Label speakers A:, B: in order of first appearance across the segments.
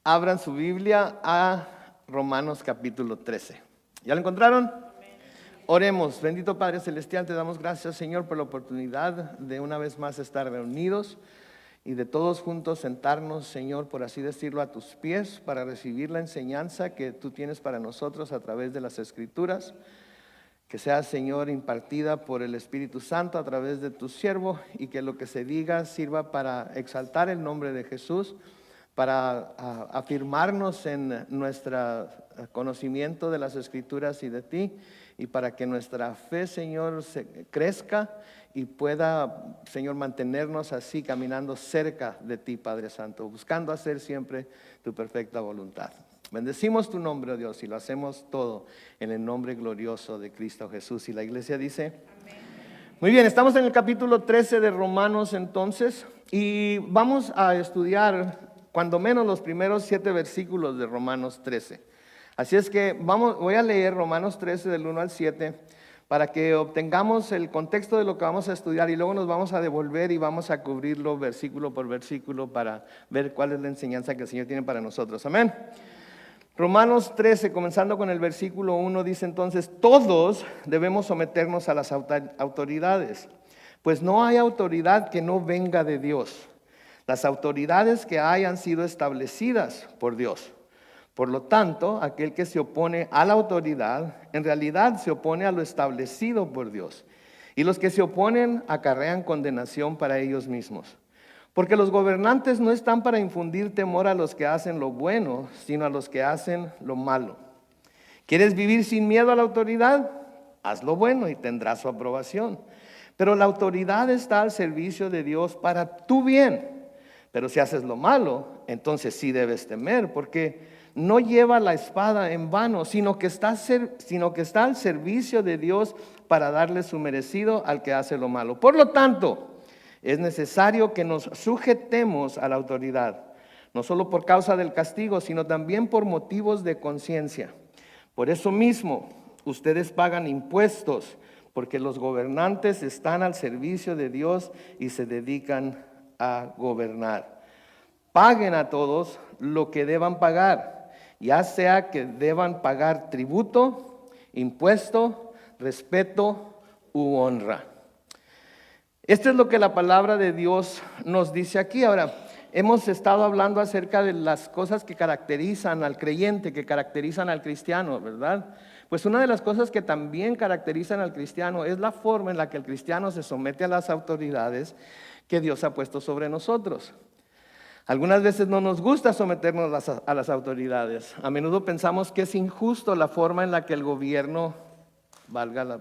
A: Abran su Biblia a Romanos capítulo 13. ¿Ya lo encontraron? Oremos. Bendito Padre Celestial, te damos gracias, Señor, por la oportunidad de una vez más estar reunidos y de todos juntos sentarnos, Señor, por así decirlo, a tus pies para recibir la enseñanza que tú tienes para nosotros a través de las Escrituras. Que sea, Señor, impartida por el Espíritu Santo a través de tu siervo y que lo que se diga sirva para exaltar el nombre de Jesús, para afirmarnos en nuestro conocimiento de las Escrituras y de ti, y para que nuestra fe, Señor, crezca y pueda, Señor, mantenernos así caminando cerca de ti, Padre Santo, buscando hacer siempre tu perfecta voluntad. Bendecimos tu nombre, oh Dios, y lo hacemos todo en el nombre glorioso de Cristo Jesús. Y la iglesia dice: amén. Muy bien, estamos en el capítulo 13 de Romanos entonces, y vamos a estudiar cuando menos los primeros 7 versículos de Romanos 13. Así es que voy a leer Romanos 13 del 1 al 7 para que obtengamos el contexto de lo que vamos a estudiar, y luego nos vamos a devolver y vamos a cubrirlo versículo por versículo para ver cuál es la enseñanza que el Señor tiene para nosotros. Amén. Romanos 13, comenzando con el versículo 1, dice entonces: todos debemos someternos a las autoridades, pues no hay autoridad que no venga de Dios. Las autoridades que hay han sido establecidas por Dios. Por lo tanto, aquel que se opone a la autoridad, en realidad se opone a lo establecido por Dios. Y los que se oponen acarrean condenación para ellos mismos. Porque los gobernantes no están para infundir temor a los que hacen lo bueno, sino a los que hacen lo malo. ¿Quieres vivir sin miedo a la autoridad? Haz lo bueno y tendrás su aprobación. Pero la autoridad está al servicio de Dios para tu bien. Pero si haces lo malo, entonces sí debes temer, porque no lleva la espada en vano, sino que está al servicio de Dios para darle su merecido al que hace lo malo. Por lo tanto, es necesario que nos sujetemos a la autoridad, no solo por causa del castigo, sino también por motivos de conciencia. Por eso mismo, ustedes pagan impuestos, porque los gobernantes están al servicio de Dios y se dedican a gobernar. Paguen a todos lo que deban pagar, ya sea que deban pagar tributo, impuesto, respeto u honra. Esto es lo que la palabra de Dios nos dice aquí. Ahora, hemos estado hablando acerca de las cosas que caracterizan al creyente, que caracterizan al cristiano, ¿verdad? Pues una de las cosas que también caracterizan al cristiano es la forma en la que el cristiano se somete a las autoridades que Dios ha puesto sobre nosotros. Algunas veces no nos gusta someternos a las autoridades. A menudo pensamos que es injusto la forma en la que el gobierno, valga la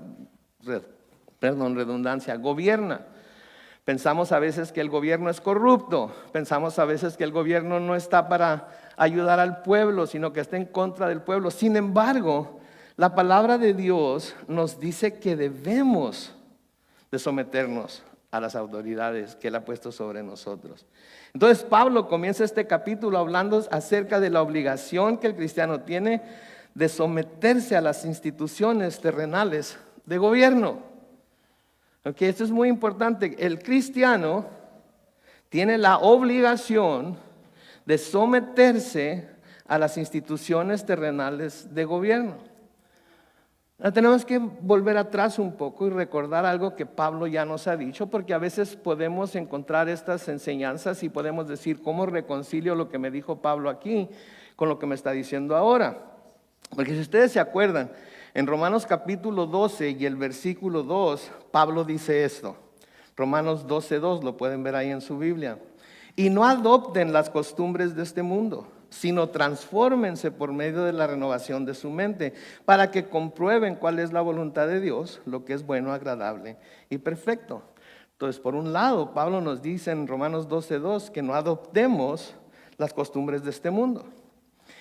A: redundancia, gobierna. Pensamos a veces que el gobierno es corrupto. Pensamos a veces que el gobierno no está para ayudar al pueblo, sino que está en contra del pueblo. Sin embargo, la palabra de Dios nos dice que debemos de someternos a las autoridades que Él ha puesto sobre nosotros. Entonces Pablo comienza este capítulo hablando acerca de la obligación que el cristiano tiene de someterse a las instituciones terrenales de gobierno. Okay, esto es muy importante. El cristiano tiene la obligación de someterse a las instituciones terrenales de gobierno. Tenemos que volver atrás un poco y recordar algo que Pablo ya nos ha dicho, porque a veces podemos encontrar estas enseñanzas y podemos decir: ¿cómo reconcilio lo que me dijo Pablo aquí con lo que me está diciendo ahora? Porque si ustedes se acuerdan, en Romanos capítulo 12 y el versículo 2, Pablo dice esto. Romanos 12:2, lo pueden ver ahí en su Biblia. Y no adopten las costumbres de este mundo, sino transfórmense por medio de la renovación de su mente, para que comprueben cuál es la voluntad de Dios, lo que es bueno, agradable y perfecto. Entonces, por un lado, Pablo nos dice en Romanos 12:2 que no adoptemos las costumbres de este mundo.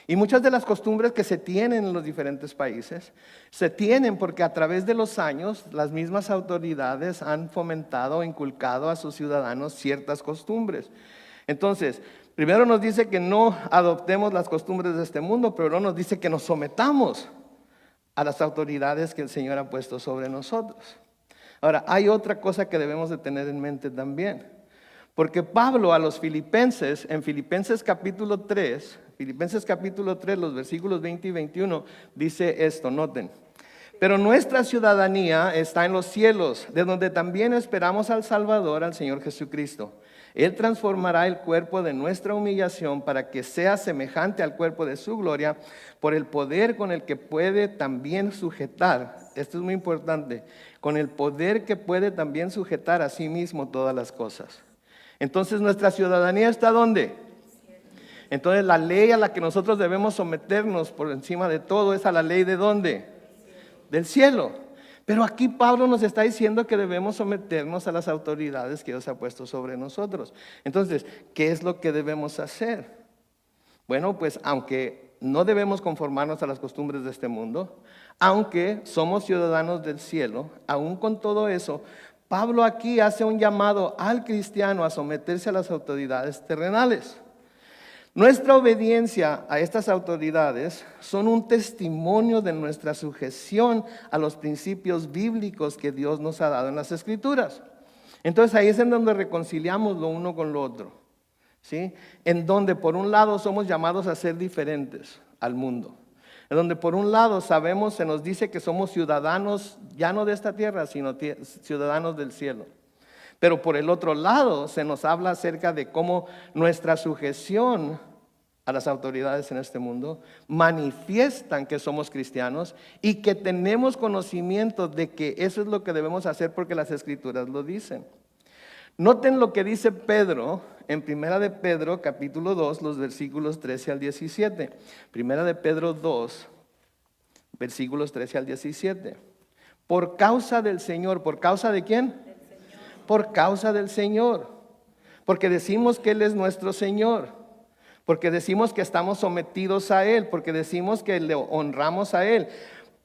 A: Y muchas de las costumbres que se tienen en los diferentes países, se tienen porque a través de los años las mismas autoridades han fomentado o inculcado a sus ciudadanos ciertas costumbres. Entonces, primero nos dice que no adoptemos las costumbres de este mundo, pero luego nos dice que nos sometamos a las autoridades que el Señor ha puesto sobre nosotros. Ahora, hay otra cosa que debemos de tener en mente también. Porque Pablo a los filipenses, en Filipenses capítulo 3, los versículos 20 y 21, dice esto, noten. Pero nuestra ciudadanía está en los cielos, de donde también esperamos al Salvador, al Señor Jesucristo. Él transformará el cuerpo de nuestra humillación para que sea semejante al cuerpo de su gloria, por el poder con el que puede también sujetar, esto es muy importante, con el poder que puede también sujetar a sí mismo todas las cosas. Entonces, ¿nuestra ciudadanía está dónde? Entonces, la ley a la que nosotros debemos someternos por encima de todo es a la ley ¿de dónde? Del cielo. Pero aquí Pablo nos está diciendo que debemos someternos a las autoridades que Dios ha puesto sobre nosotros. Entonces, ¿qué es lo que debemos hacer? Bueno, pues aunque no debemos conformarnos a las costumbres de este mundo, aunque somos ciudadanos del cielo, aún con todo eso, Pablo aquí hace un llamado al cristiano a someterse a las autoridades terrenales. Nuestra obediencia a estas autoridades son un testimonio de nuestra sujeción a los principios bíblicos que Dios nos ha dado en las Escrituras. Entonces ahí es en donde reconciliamos lo uno con lo otro, ¿sí? En donde por un lado somos llamados a ser diferentes al mundo. En donde por un lado sabemos, se nos dice que somos ciudadanos ya no de esta tierra, sino ciudadanos del cielo. Pero por el otro lado se nos habla acerca de cómo nuestra sujeción a las autoridades en este mundo manifiestan que somos cristianos y que tenemos conocimiento de que eso es lo que debemos hacer porque las Escrituras lo dicen. Noten lo que dice Pedro en Primera de Pedro capítulo 2, los versículos 13 al 17. Primera de Pedro 2, versículos 13 al 17. Por causa del Señor, ¿por causa de quién? Por causa del Señor, porque decimos que Él es nuestro Señor, porque decimos que estamos sometidos a Él, porque decimos que le honramos a Él.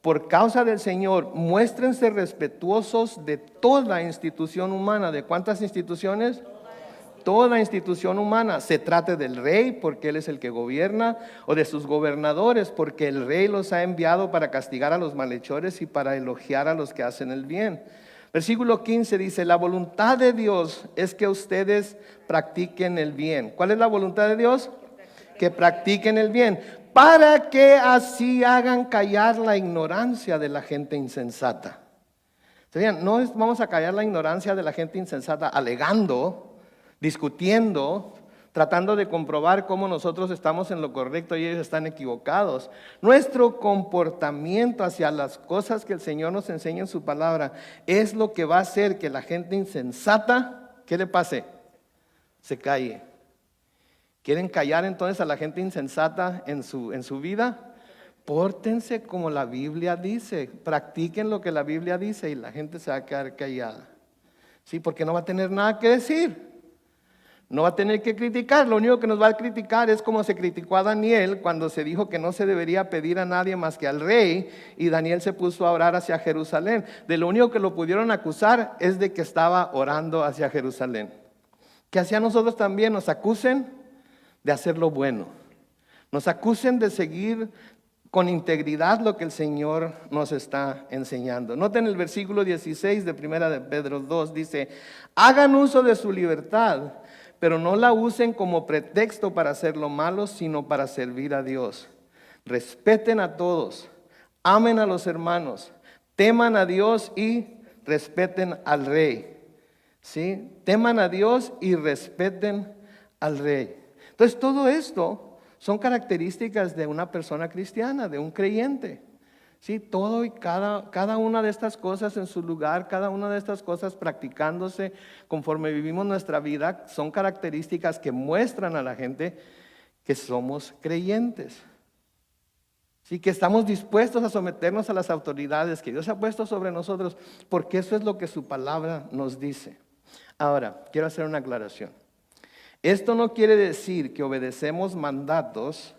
A: Por causa del Señor, muéstrense respetuosos de toda institución humana. ¿De cuántas instituciones? Toda institución humana. Se trate del rey, porque Él es el que gobierna, o de sus gobernadores, porque el rey los ha enviado para castigar a los malhechores y para elogiar a los que hacen el bien. Versículo 15 dice, la voluntad de Dios es que ustedes practiquen el bien. ¿Cuál es la voluntad de Dios? Que practiquen el bien, para que así hagan callar la ignorancia de la gente insensata. No vamos a callar la ignorancia de la gente insensata alegando, discutiendo, tratando de comprobar cómo nosotros estamos en lo correcto y ellos están equivocados. Nuestro comportamiento hacia las cosas que el Señor nos enseña en su palabra es lo que va a hacer que la gente insensata, ¿qué le pase? Se calle. ¿Quieren callar entonces a la gente insensata en su vida? Pórtense como la Biblia dice, practiquen lo que la Biblia dice y la gente se va a quedar callada. Sí, porque no va a tener nada que decir. No va a tener que criticar, lo único que nos va a criticar es como se criticó a Daniel cuando se dijo que no se debería pedir a nadie más que al rey y Daniel se puso a orar hacia Jerusalén. De lo único que lo pudieron acusar es de que estaba orando hacia Jerusalén. Que hacia nosotros también nos acusen de hacer lo bueno, nos acusen de seguir con integridad lo que el Señor nos está enseñando. Noten el versículo 16 de Primera de Pedro 2, dice, hagan uso de su libertad, pero no la usen como pretexto para hacer lo malo, sino para servir a Dios. Respeten a todos, amen a los hermanos, teman a Dios y respeten al rey. ¿Sí? Teman a Dios y respeten al rey. Entonces todo esto son características de una persona cristiana, de un creyente. Sí, todo y cada una de estas cosas en su lugar, cada una de estas cosas practicándose conforme vivimos nuestra vida, son características que muestran a la gente que somos creyentes. Sí, que estamos dispuestos a someternos a las autoridades que Dios ha puesto sobre nosotros, porque eso es lo que su palabra nos dice. Ahora, quiero hacer una aclaración. Esto no quiere decir que obedecemos mandatos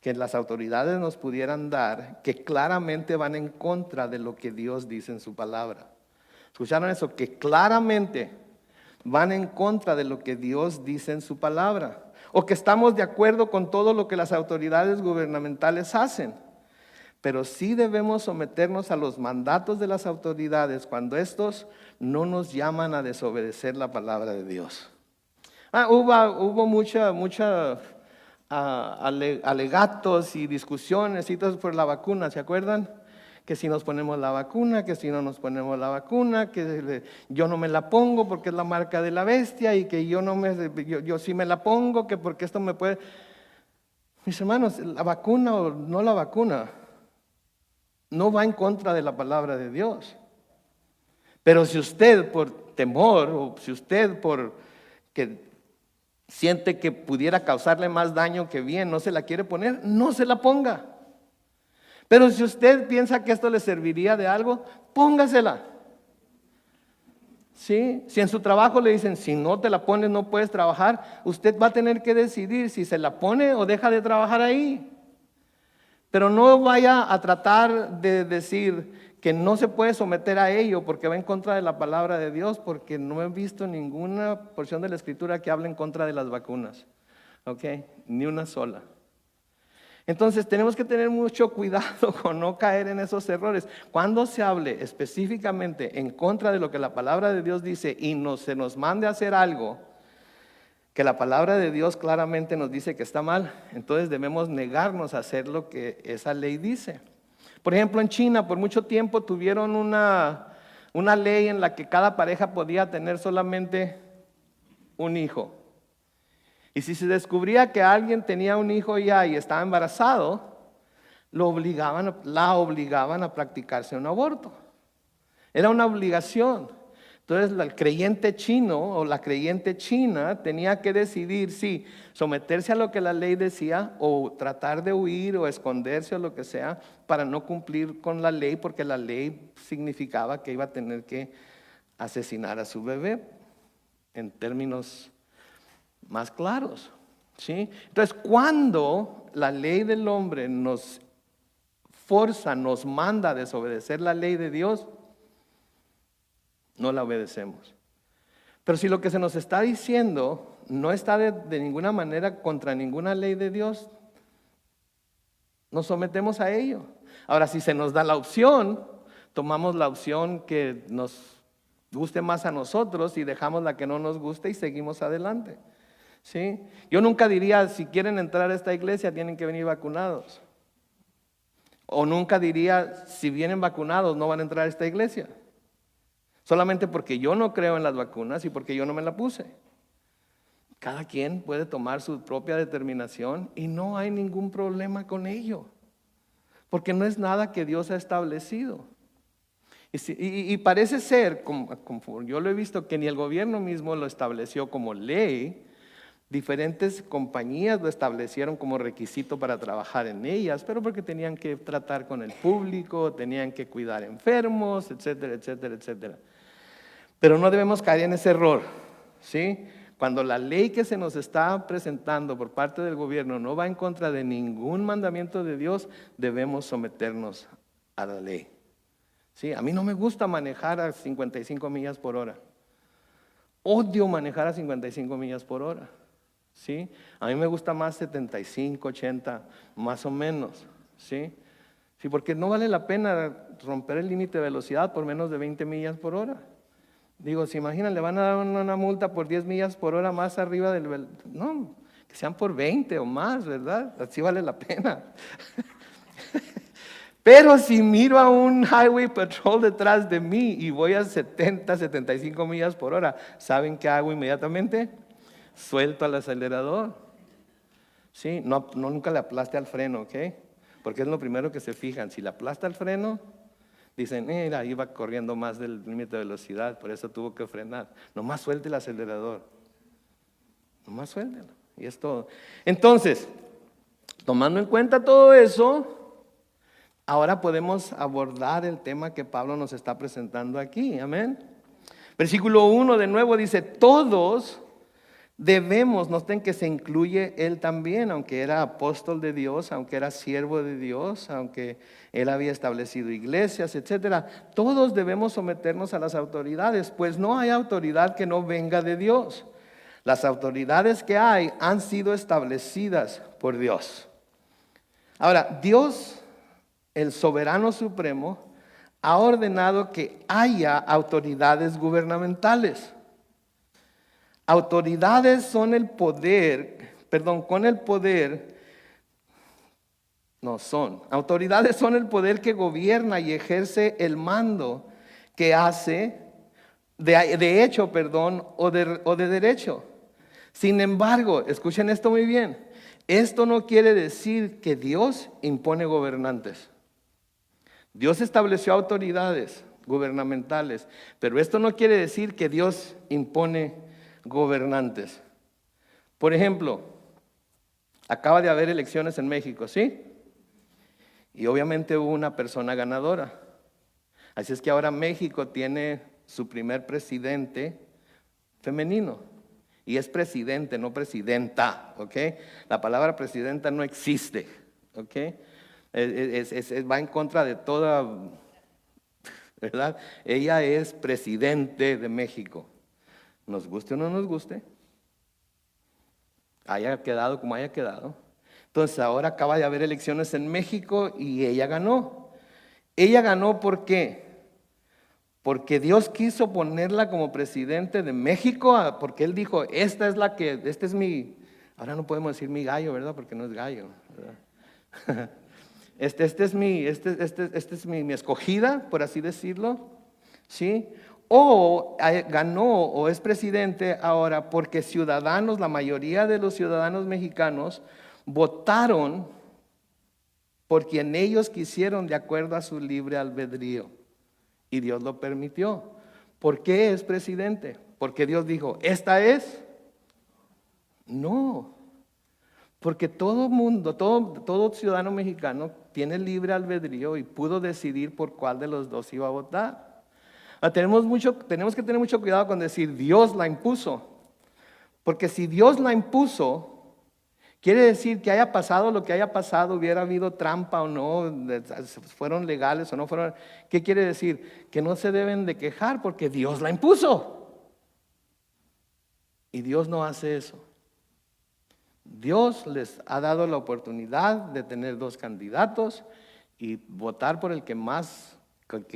A: que las autoridades nos pudieran dar, que claramente van en contra de lo que Dios dice en su palabra. ¿Escucharon eso? Que claramente van en contra de lo que Dios dice en su palabra. O que estamos de acuerdo con todo lo que las autoridades gubernamentales hacen. Pero sí debemos someternos a los mandatos de las autoridades cuando estos no nos llaman a desobedecer la palabra de Dios. Hubo mucha alegatos y discusiones y todo por la vacuna, ¿se acuerdan? Que si nos ponemos la vacuna, que si no nos ponemos la vacuna, que yo no me la pongo porque es la marca de la bestia y que yo sí me la pongo, que porque esto me puede... Mis hermanos, la vacuna o no la vacuna no va en contra de la palabra de Dios. Pero si usted por temor o si usted por que siente que pudiera causarle más daño que bien, no se la quiere poner, no se la ponga. Pero si usted piensa que esto le serviría de algo, póngasela. ¿Sí? Si en su trabajo le dicen, si no te la pones no puedes trabajar, usted va a tener que decidir si se la pone o deja de trabajar ahí. Pero no vaya a tratar de decir que no se puede someter a ello porque va en contra de la palabra de Dios, porque no he visto ninguna porción de la Escritura que hable en contra de las vacunas. ¿Ok? Ni una sola. Entonces tenemos que tener mucho cuidado con no caer en esos errores. Cuando se hable específicamente en contra de lo que la palabra de Dios dice y se nos mande a hacer algo que la palabra de Dios claramente nos dice que está mal, entonces debemos negarnos a hacer lo que esa ley dice. Por ejemplo, en China por mucho tiempo tuvieron una ley en la que cada pareja podía tener solamente un hijo. Y si se descubría que alguien tenía un hijo ya y estaba embarazado, la obligaban a practicarse un aborto. Era una obligación. Entonces el creyente chino o la creyente china tenía que decidir si someterse a lo que la ley decía o tratar de huir o esconderse o lo que sea para no cumplir con la ley, porque la ley significaba que iba a tener que asesinar a su bebé en términos más claros, ¿sí? Entonces, cuando la ley del hombre nos manda a desobedecer la ley de Dios, no la obedecemos. Pero si lo que se nos está diciendo no está de ninguna manera contra ninguna ley de Dios, nos sometemos a ello. Ahora, si se nos da la opción, tomamos la opción que nos guste más a nosotros y dejamos la que no nos guste y seguimos adelante. ¿Sí? Yo nunca diría, si quieren entrar a esta iglesia tienen que venir vacunados. O nunca diría, si vienen vacunados no van a entrar a esta iglesia. Solamente porque yo no creo en las vacunas y porque yo no me la puse. Cada quien puede tomar su propia determinación y no hay ningún problema con ello. Porque no es nada que Dios ha establecido. Y parece ser, como yo lo he visto, que ni el gobierno mismo lo estableció como ley. Diferentes compañías lo establecieron como requisito para trabajar en ellas, pero porque tenían que tratar con el público, tenían que cuidar enfermos, etcétera, etcétera, etcétera. Pero no debemos caer en ese error, ¿sí? Cuando la ley que se nos está presentando por parte del gobierno no va en contra de ningún mandamiento de Dios, debemos someternos a la ley. ¿Sí? A mí no me gusta manejar a 55 millas por hora. Odio manejar a 55 millas por hora. ¿Sí? A mí me gusta más 75, 80, más o menos, ¿sí? Sí, porque no vale la pena romper el límite de velocidad por menos de 20 millas por hora. Digo, ¿se imaginan? Le van a dar una multa por 10 millas por hora más arriba del... No, que sean por 20 o más, ¿verdad? Así vale la pena. Pero si miro a un highway patrol detrás de mí y voy a 70, 75 millas por hora, ¿saben qué hago inmediatamente? Suelto al acelerador. Sí, nunca le aplaste al freno, ¿ok? Porque es lo primero que se fijan. Si le aplasta al freno, dicen, mira, iba corriendo más del límite de velocidad, por eso tuvo que frenar. Nomás suelte el acelerador. Nomás suéltelo. Y es todo. Entonces, tomando en cuenta todo eso, ahora podemos abordar el tema que Pablo nos está presentando aquí. Amén. Versículo 1 de nuevo dice, todos debemos, noten que se incluye él también, aunque era apóstol de Dios, aunque era siervo de Dios, aunque él había establecido iglesias, etcétera. Todos debemos someternos a las autoridades, pues no hay autoridad que no venga de Dios. Las autoridades que hay han sido establecidas por Dios. Ahora, Dios, el soberano supremo, ha ordenado que haya autoridades gubernamentales. Autoridades son el poder, perdón, con el poder, no son. Autoridades son el poder que gobierna y ejerce el mando que hace, de hecho, perdón, o de derecho. Sin embargo, escuchen esto muy bien, esto no quiere decir que Dios impone gobernantes. Dios estableció autoridades gubernamentales, pero esto no quiere decir que Dios impone gobernantes. Por ejemplo, acaba de haber elecciones en México, ¿sí? Y obviamente hubo una persona ganadora. Así es que ahora México tiene su primer presidente femenino. Y es presidente, no presidenta, ¿ok? La palabra presidenta no existe, ¿ok? Va en contra de toda, ¿verdad? Ella es presidente de México. Nos guste o no nos guste, haya quedado como haya quedado. Entonces ahora acaba de haber elecciones en México y ella ganó. Ella ganó ¿por qué? Porque Dios quiso ponerla como presidente de México, porque Él dijo, esta es mi, ahora no podemos decir mi gallo, ¿verdad? Porque no es gallo, ¿verdad? Este es mi escogida, por así decirlo, ¿sí? O ganó o es presidente ahora porque ciudadanos, la mayoría de los ciudadanos mexicanos votaron por quien ellos quisieron de acuerdo a su libre albedrío. Y Dios lo permitió. ¿Por qué es presidente? Porque Dios dijo, ¿esta es? No. Porque todo mundo, todo ciudadano mexicano tiene libre albedrío y pudo decidir por cuál de los dos iba a votar. Tenemos que tener mucho cuidado con decir Dios la impuso. Porque si Dios la impuso, quiere decir que haya pasado lo que haya pasado, hubiera habido trampa o no, fueron legales o no fueron. ¿Qué quiere decir? Que no se deben de quejar porque Dios la impuso. Y Dios no hace eso. Dios les ha dado la oportunidad de tener dos candidatos y votar por el que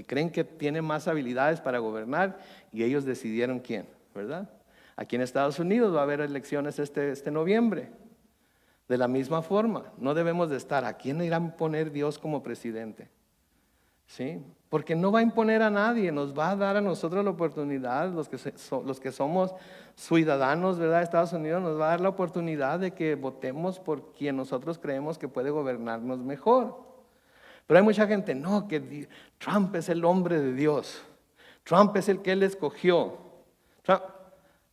A: creen que tiene más habilidades para gobernar, y ellos decidieron quién, ¿verdad? Aquí en Estados Unidos va a haber elecciones este noviembre. De la misma forma, no debemos de estar, ¿a quién irá a imponer Dios como presidente? ¿Sí? Porque no va a imponer a nadie, nos va a dar a nosotros la oportunidad, los que somos ciudadanos, ¿verdad? De Estados Unidos, nos va a dar la oportunidad de que votemos por quien nosotros creemos que puede gobernarnos mejor. Pero hay mucha gente, no, que Trump es el hombre de Dios, Trump es el que él escogió.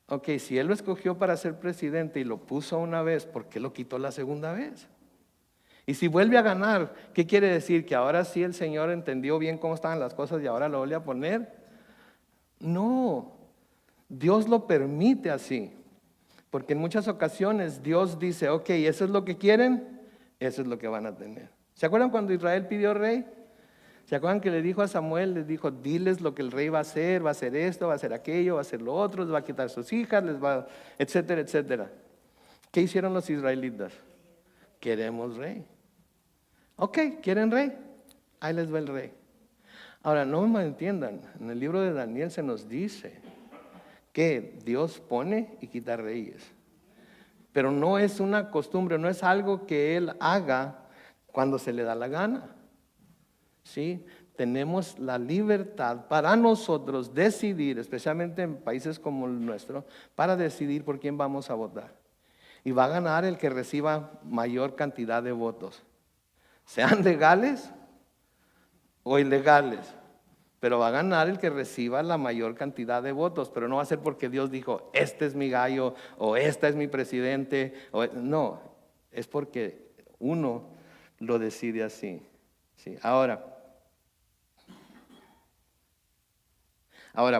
A: Ok, si él lo escogió para ser presidente y lo puso una vez, ¿por qué lo quitó la segunda vez? Y si vuelve a ganar, ¿qué quiere decir? ¿Que ahora sí el Señor entendió bien cómo estaban las cosas y ahora lo vuelve a poner? No, Dios lo permite así. Porque en muchas ocasiones Dios dice, ok, eso es lo que quieren, eso es lo que van a tener. ¿Se acuerdan cuando Israel pidió rey? ¿Se acuerdan que le dijo a Samuel, les dijo, diles lo que el rey va a hacer esto, va a hacer aquello, va a hacer lo otro, les va a quitar sus hijas, etcétera, etcétera? ¿Qué hicieron los israelitas? Queremos rey. Ok, ¿quieren rey? Ahí les va el rey. Ahora, no me malentiendan, en el libro de Daniel se nos dice que Dios pone y quita reyes. Pero no es una costumbre, no es algo que Él haga cuando se le da la gana. ¿Sí? Tenemos la libertad para nosotros decidir, especialmente en países como el nuestro, para decidir por quién vamos a votar. Y va a ganar el que reciba mayor cantidad de votos, sean legales o ilegales. Pero va a ganar el que reciba la mayor cantidad de votos, pero no va a ser porque Dios dijo, este es mi gallo, o esta es mi presidente, no, es porque uno lo decide así. ¿Sí? Ahora,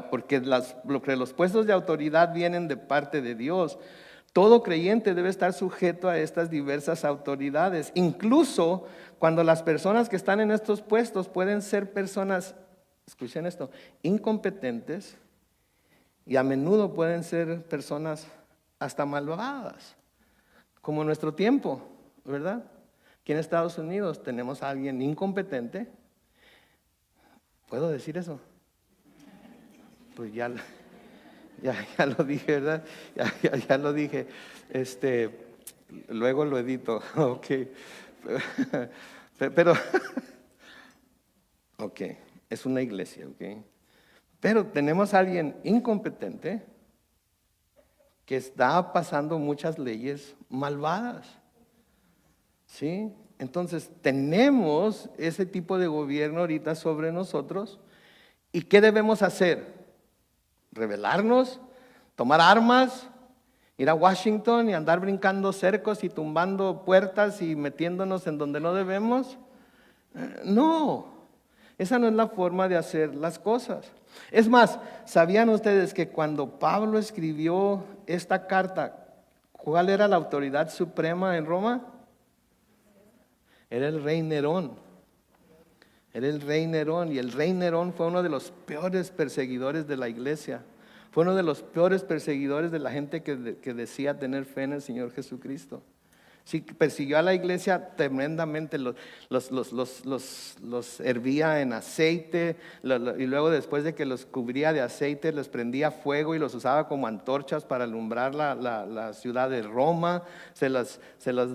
A: porque los puestos de autoridad vienen de parte de Dios, todo creyente debe estar sujeto a estas diversas autoridades, incluso cuando las personas que están en estos puestos pueden ser personas, escuchen esto, incompetentes, y a menudo pueden ser personas hasta malvadas, como en nuestro tiempo, ¿verdad? Aquí en Estados Unidos tenemos a alguien incompetente. ¿Puedo decir eso? Pues ya, Ya lo dije, ¿verdad? Ya lo dije. Luego lo edito. Ok. Pero, ok, es una iglesia, ok. Pero tenemos a alguien incompetente que está pasando muchas leyes malvadas. ¿Sí? Entonces, tenemos ese tipo de gobierno ahorita sobre nosotros. ¿Y qué debemos hacer? ¿Rebelarnos? ¿Tomar armas? ¿Ir a Washington y andar brincando cercos y tumbando puertas y metiéndonos en donde no debemos? No, esa no es la forma de hacer las cosas. Es más, ¿sabían ustedes que cuando Pablo escribió esta carta, cuál era la autoridad suprema en Roma? Era el rey Nerón. Era el rey Nerón, y el rey Nerón fue uno de los peores perseguidores de la iglesia. Fue uno de los peores perseguidores de la gente que decía tener fe en el Señor Jesucristo. Sí, persiguió a la iglesia tremendamente, los hervía en aceite, y luego después de que los cubría de aceite, les prendía fuego y los usaba como antorchas para alumbrar la ciudad de Roma. Se las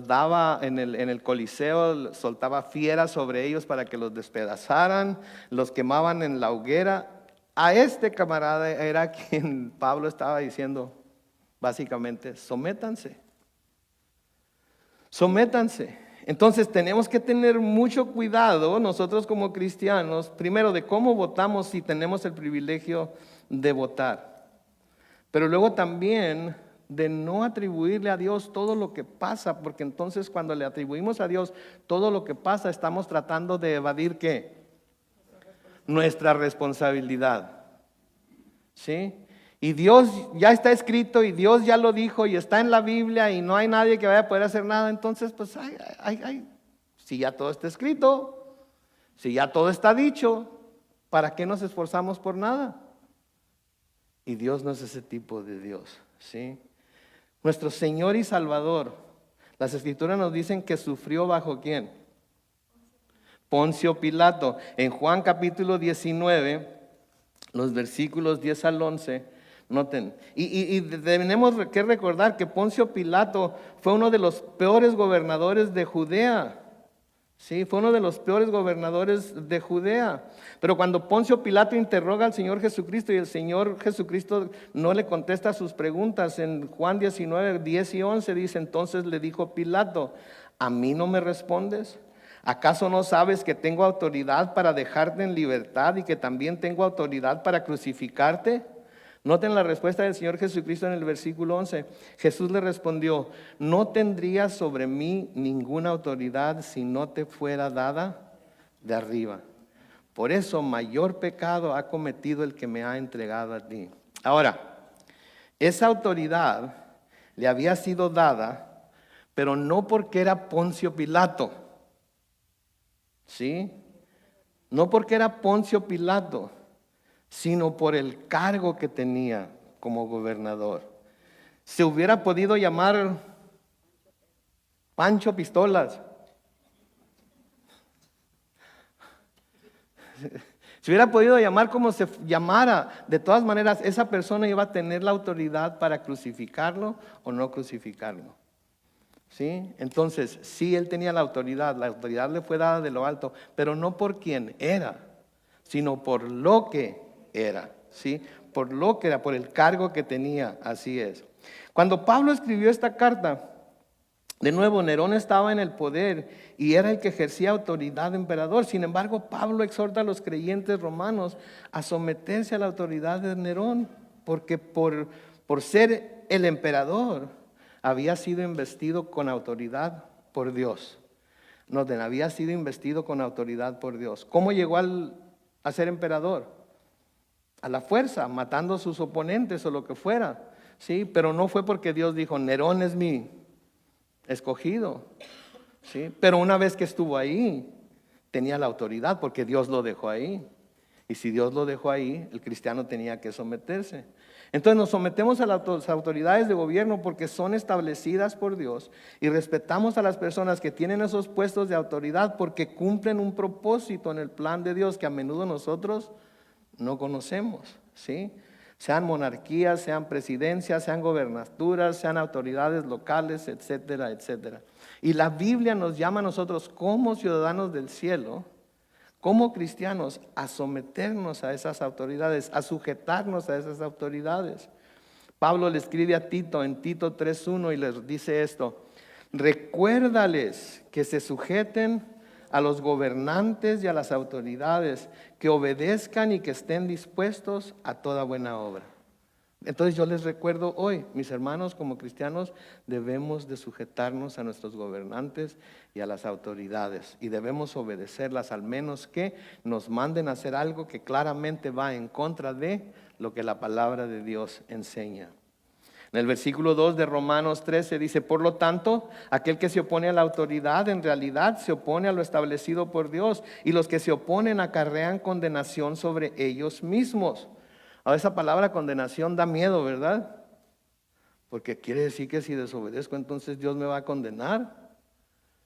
A: daba en el Coliseo, soltaba fieras sobre ellos para que los despedazaran, los quemaban en la hoguera. A este camarada era quien Pablo estaba diciendo, básicamente, sométanse. Sométanse. Entonces tenemos que tener mucho cuidado nosotros como cristianos, primero de cómo votamos si tenemos el privilegio de votar, pero luego también de no atribuirle a Dios todo lo que pasa, porque entonces cuando le atribuimos a Dios todo lo que pasa, estamos tratando de evadir ¿qué? Nuestra responsabilidad. ¿Sí? Y Dios ya está escrito y Dios ya lo dijo y está en la Biblia y no hay nadie que vaya a poder hacer nada. Entonces, pues, si ya todo está escrito, si ya todo está dicho, ¿para qué nos esforzamos por nada? Y Dios no es ese tipo de Dios, ¿sí? Nuestro Señor y Salvador, las Escrituras nos dicen que sufrió bajo ¿quién? Poncio Pilato. En Juan capítulo 19, los versículos 10 al 11, noten, y tenemos que recordar que Poncio Pilato fue uno de los peores gobernadores de Judea. Sí, fue uno de los peores gobernadores de Judea. Pero cuando Poncio Pilato interroga al Señor Jesucristo y el Señor Jesucristo no le contesta sus preguntas, en Juan 19, 10 y 11 dice, entonces le dijo Pilato, ¿a mí no me respondes? ¿Acaso no sabes que tengo autoridad para dejarte en libertad y que también tengo autoridad para crucificarte? Noten la respuesta del Señor Jesucristo en el versículo 11. Jesús le respondió, no tendrías sobre mí ninguna autoridad si no te fuera dada de arriba. Por eso mayor pecado ha cometido el que me ha entregado a ti. Ahora, esa autoridad le había sido dada, pero no porque era Poncio Pilato. ¿Sí? No porque era Poncio Pilato, sino por el cargo que tenía como gobernador. Se hubiera podido llamar Pancho Pistolas. Se hubiera podido llamar como se llamara. De todas maneras, esa persona iba a tener la autoridad para crucificarlo o no crucificarlo. ¿Sí? Entonces, sí, él tenía la autoridad le fue dada de lo alto, pero no por quien era, sino por lo que era, ¿sí? Por lo que era, por el cargo que tenía, así es. Cuando Pablo escribió esta carta, de nuevo, Nerón estaba en el poder y era el que ejercía autoridad de emperador. Sin embargo, Pablo exhorta a los creyentes romanos a someterse a la autoridad de Nerón, porque por ser el emperador, había sido investido con autoridad por Dios. Noten, había sido investido con autoridad por Dios. ¿Cómo llegó a ser emperador? A la fuerza, matando a sus oponentes o lo que fuera. Sí, pero no fue porque Dios dijo, Nerón es mi escogido. Sí, pero una vez que estuvo ahí, tenía la autoridad porque Dios lo dejó ahí. Y si Dios lo dejó ahí, el cristiano tenía que someterse. Entonces nos sometemos a las autoridades de gobierno porque son establecidas por Dios y respetamos a las personas que tienen esos puestos de autoridad porque cumplen un propósito en el plan de Dios que a menudo nosotros no conocemos, ¿sí? sean monarquías, sean presidencias, sean gobernaturas, sean autoridades locales, etcétera, etcétera. Y la Biblia nos llama a nosotros como ciudadanos del cielo, como cristianos, a someternos a esas autoridades, a sujetarnos a esas autoridades. Pablo le escribe a Tito en Tito 3:1 y les dice esto: recuérdales que se sujeten a los gobernantes y a las autoridades, que obedezcan y que estén dispuestos a toda buena obra. Entonces yo les recuerdo hoy, mis hermanos, como cristianos, debemos de sujetarnos a nuestros gobernantes y a las autoridades, y debemos obedecerlas, al menos que nos manden a hacer algo que claramente va en contra de lo que la palabra de Dios enseña. En el versículo 2 de Romanos 13 dice: por lo tanto, aquel que se opone a la autoridad en realidad se opone a lo establecido por Dios, y los que se oponen acarrean condenación sobre ellos mismos. Ahora, esa palabra condenación da miedo, ¿verdad? Porque quiere decir que si desobedezco, entonces Dios me va a condenar.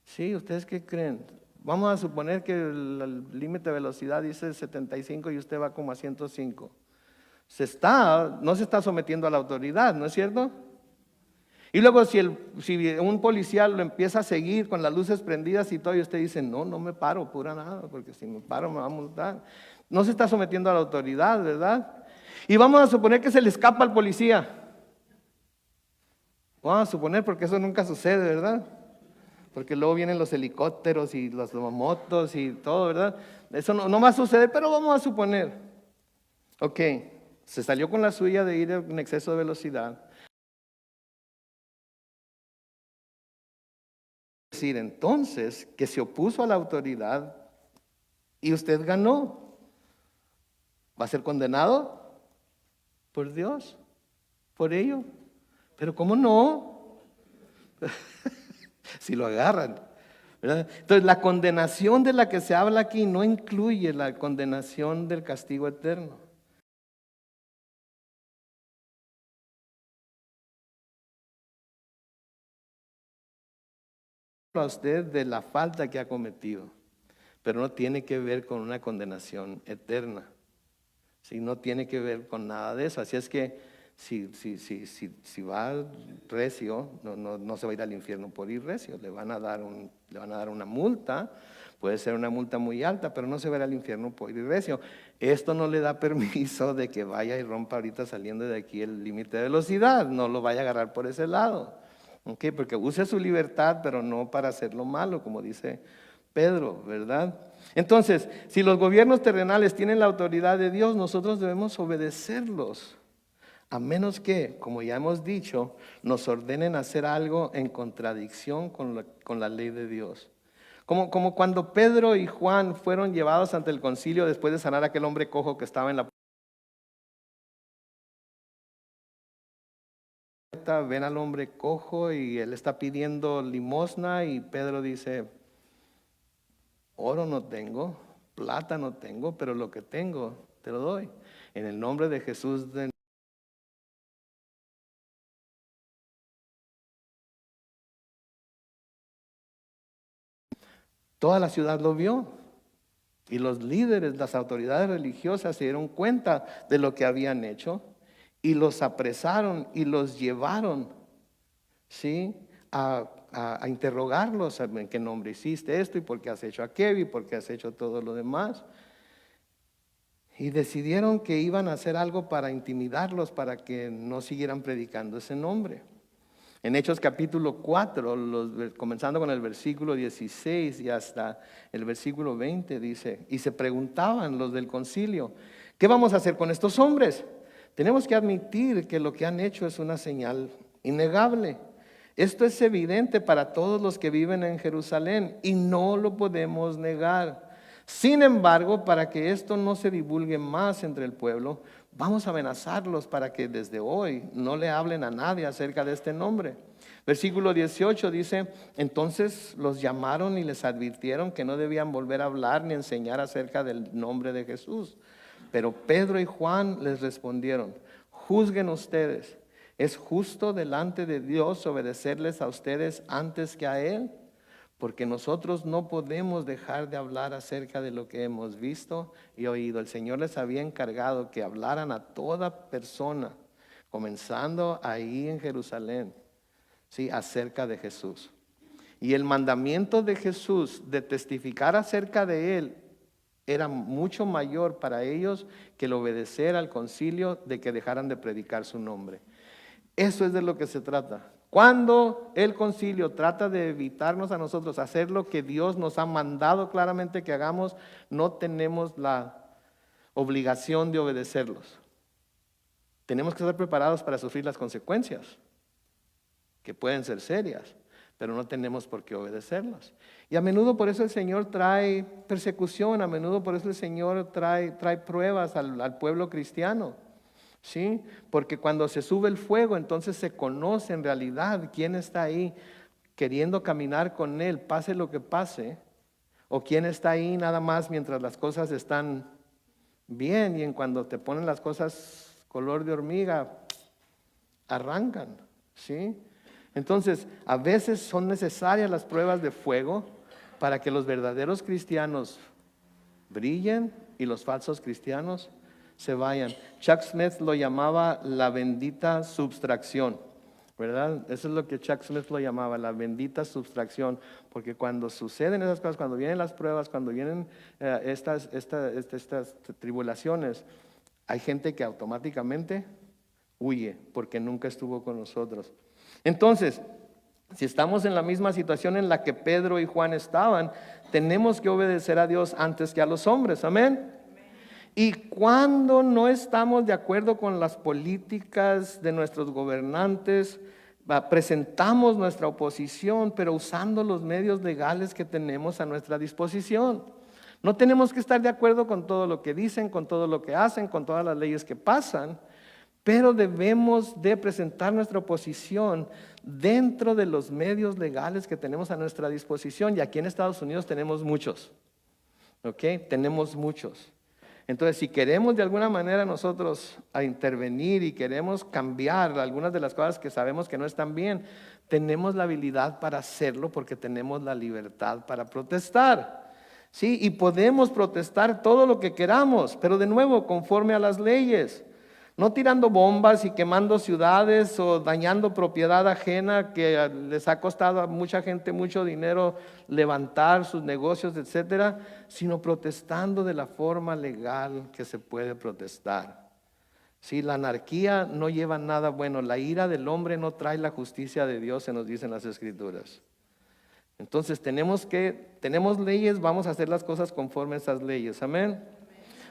A: Sí, ¿ustedes qué creen? Vamos a suponer que el límite de velocidad dice 75 y usted va como a 105. No se está sometiendo a la autoridad, ¿no es cierto? Y luego si un policía lo empieza a seguir con las luces prendidas y todo, y usted dice: no me paro, pura nada, porque si me paro me va a multar. No se está sometiendo a la autoridad, ¿verdad? Y vamos a suponer que se le escapa al policía. Vamos a suponer, porque eso nunca sucede, ¿verdad? Porque luego vienen los helicópteros y las motos y todo, ¿verdad? Eso no va a suceder, pero vamos a suponer. Ok, se salió con la suya de ir en exceso de velocidad. Es decir, entonces, que se opuso a la autoridad y usted ganó. ¿Va a ser condenado? Por Dios, por ello. Pero ¿cómo no? Si lo agarran, ¿verdad? Entonces, la condenación de la que se habla aquí no incluye la condenación del castigo eterno. A usted de la falta que ha cometido, pero no tiene que ver con una condenación eterna. ¿Sí? No tiene que ver con nada de eso. Así es que si va recio, no se va a ir al infierno por ir recio. Le van a dar una multa. Puede ser una multa muy alta, pero no se va a ir al infierno por ir recio. Esto no le da permiso de que vaya y rompa ahorita saliendo de aquí el límite de velocidad. No lo vaya a agarrar por ese lado. ¿Okay? Porque use su libertad, pero no para hacer lo malo, como dice Pedro, ¿verdad? Entonces, si los gobiernos terrenales tienen la autoridad de Dios, nosotros debemos obedecerlos, a menos que, como ya hemos dicho, nos ordenen hacer algo en contradicción con la ley de Dios. Como cuando Pedro y Juan fueron llevados ante el concilio después de sanar a aquel hombre cojo que estaba en la puerta. Ven al hombre cojo y él está pidiendo limosna y Pedro dice: oro no tengo, plata no tengo, pero lo que tengo te lo doy. En el nombre de Jesús de toda la ciudad lo vio. Y los líderes, las autoridades religiosas se dieron cuenta de lo que habían hecho y los apresaron y los llevaron, ¿sí?, a interrogarlos: ¿en qué nombre hiciste esto? ¿Y por qué has hecho aquello? ¿Y por qué has hecho todo lo demás? Y decidieron que iban a hacer algo para intimidarlos, para que no siguieran predicando ese nombre. En Hechos capítulo 4, comenzando con el versículo 16 y hasta el versículo 20, dice: y se preguntaban los del concilio: ¿qué vamos a hacer con estos hombres? Tenemos que admitir que lo que han hecho es una señal innegable. Esto es evidente para todos los que viven en Jerusalén y no lo podemos negar. Sin embargo, para que esto no se divulgue más entre el pueblo, vamos a amenazarlos para que desde hoy no le hablen a nadie acerca de este nombre. Versículo 18 dice: entonces los llamaron y les advirtieron que no debían volver a hablar ni enseñar acerca del nombre de Jesús. Pero Pedro y Juan les respondieron: juzguen ustedes. ¿Es justo delante de Dios obedecerles a ustedes antes que a Él? porque nosotros no podemos dejar de hablar acerca de lo que hemos visto y oído. El Señor les había encargado que hablaran a toda persona, comenzando ahí en Jerusalén, ¿sí?, acerca de Jesús. Y el mandamiento de Jesús de testificar acerca de Él era mucho mayor para ellos que el obedecer al concilio de que dejaran de predicar su nombre. Eso es de lo que se trata. Cuando el concilio trata de evitarnos a nosotros hacer lo que Dios nos ha mandado claramente que hagamos, no tenemos la obligación de obedecerlos. Tenemos que estar preparados para sufrir las consecuencias, que pueden ser serias, pero no tenemos por qué obedecerlas. Y a menudo por eso el Señor trae persecución, a menudo por eso el Señor trae pruebas al pueblo cristiano, ¿sí? Porque cuando se sube el fuego, entonces se conoce en realidad quién está ahí queriendo caminar con Él, pase lo que pase, o quién está ahí nada más mientras las cosas están bien, y en cuando te ponen las cosas color de hormiga, arrancan, ¿sí? Entonces, a veces son necesarias las pruebas de fuego para que los verdaderos cristianos brillen y los falsos cristianos se vayan. Chuck Smith lo llamaba la bendita subtracción, ¿verdad? Eso es lo que Chuck Smith lo llamaba, la bendita subtracción, porque cuando suceden esas cosas, cuando vienen las pruebas, cuando vienen estas tribulaciones, hay gente que automáticamente huye porque nunca estuvo con nosotros. Entonces, si estamos en la misma situación en la que Pedro y Juan estaban, tenemos que obedecer a Dios antes que a los hombres, amén. Y cuando no estamos de acuerdo con las políticas de nuestros gobernantes, presentamos nuestra oposición, pero usando los medios legales que tenemos a nuestra disposición. No tenemos que estar de acuerdo con todo lo que dicen, con todo lo que hacen, con todas las leyes que pasan, pero debemos de presentar nuestra oposición dentro de los medios legales que tenemos a nuestra disposición. Y aquí en Estados Unidos tenemos muchos, ¿ok? Tenemos muchos. Entonces, si queremos de alguna manera nosotros a intervenir y queremos cambiar algunas de las cosas que sabemos que no están bien, tenemos la habilidad para hacerlo porque tenemos la libertad para protestar. Sí, y podemos protestar todo lo que queramos, pero de nuevo, conforme a las leyes. No tirando bombas y quemando ciudades o dañando propiedad ajena que les ha costado a mucha gente mucho dinero levantar sus negocios, etcétera, sino protestando de la forma legal que se puede protestar. Sí, la anarquía no lleva nada bueno. La ira del hombre no trae la justicia de Dios, se nos dicen las Escrituras. Entonces tenemos leyes, vamos a hacer las cosas conforme a esas leyes. Amén.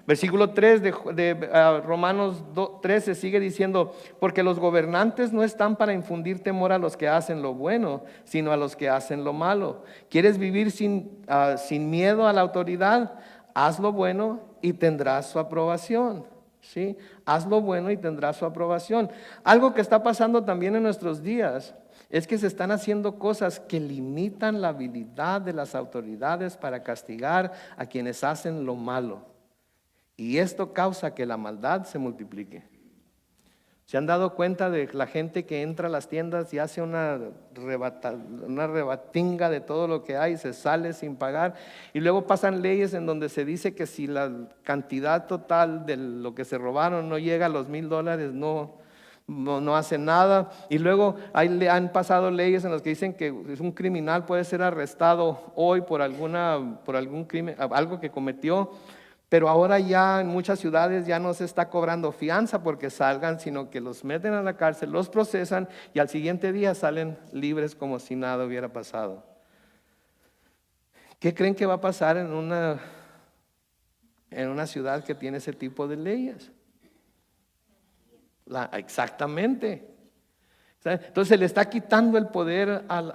A: Versículo 3 de Romanos 13 sigue diciendo, porque los gobernantes no están para infundir temor a los que hacen lo bueno, sino a los que hacen lo malo. ¿Quieres vivir sin miedo a la autoridad? Haz lo bueno y tendrás su aprobación. ¿Sí? Haz lo bueno y tendrás su aprobación. Algo que está pasando también en nuestros días es que se están haciendo cosas que limitan la habilidad de las autoridades para castigar a quienes hacen lo malo. Y esto causa que la maldad se multiplique. ¿Se han dado cuenta de la gente que entra a las tiendas y hace una rebatinga de todo lo que hay, se sale sin pagar? Y luego pasan leyes en donde se dice que si la cantidad total de lo que se robaron no llega a los $1,000, no hacen nada. Y luego han pasado leyes en las que dicen que un criminal puede ser arrestado hoy por algún crimen, algo que cometió. Pero ahora ya en muchas ciudades ya no se está cobrando fianza porque salgan, sino que los meten a la cárcel, los procesan y al siguiente día salen libres como si nada hubiera pasado. ¿Qué creen que va a pasar en una ciudad que tiene ese tipo de leyes? Exactamente. Entonces se le está quitando el poder al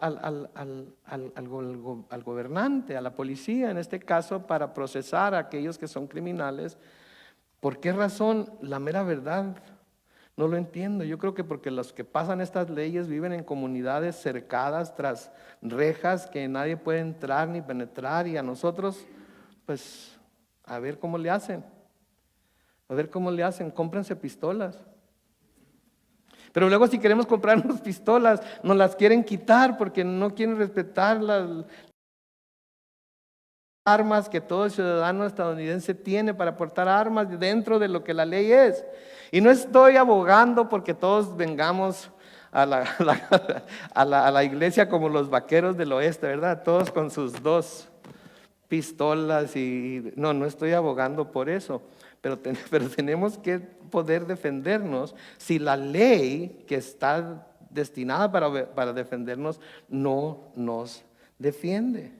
A: gobernante, a la policía en este caso, para procesar a aquellos que son criminales. ¿Por qué razón? La mera verdad no lo entiendo. Yo creo que porque los que pasan estas leyes viven en comunidades cercadas tras rejas que nadie puede entrar ni penetrar, y a nosotros, pues, a ver cómo le hacen. Cómprense pistolas. Pero luego si queremos comprarnos pistolas, nos las quieren quitar porque no quieren respetar armas que todo ciudadano estadounidense tiene para portar armas dentro de lo que la ley es. Y no estoy abogando porque todos vengamos a la iglesia como los vaqueros del oeste, ¿verdad? Todos con sus 2 pistolas y no estoy abogando por eso, pero tenemos que poder defendernos si la ley que está destinada para defendernos no nos defiende.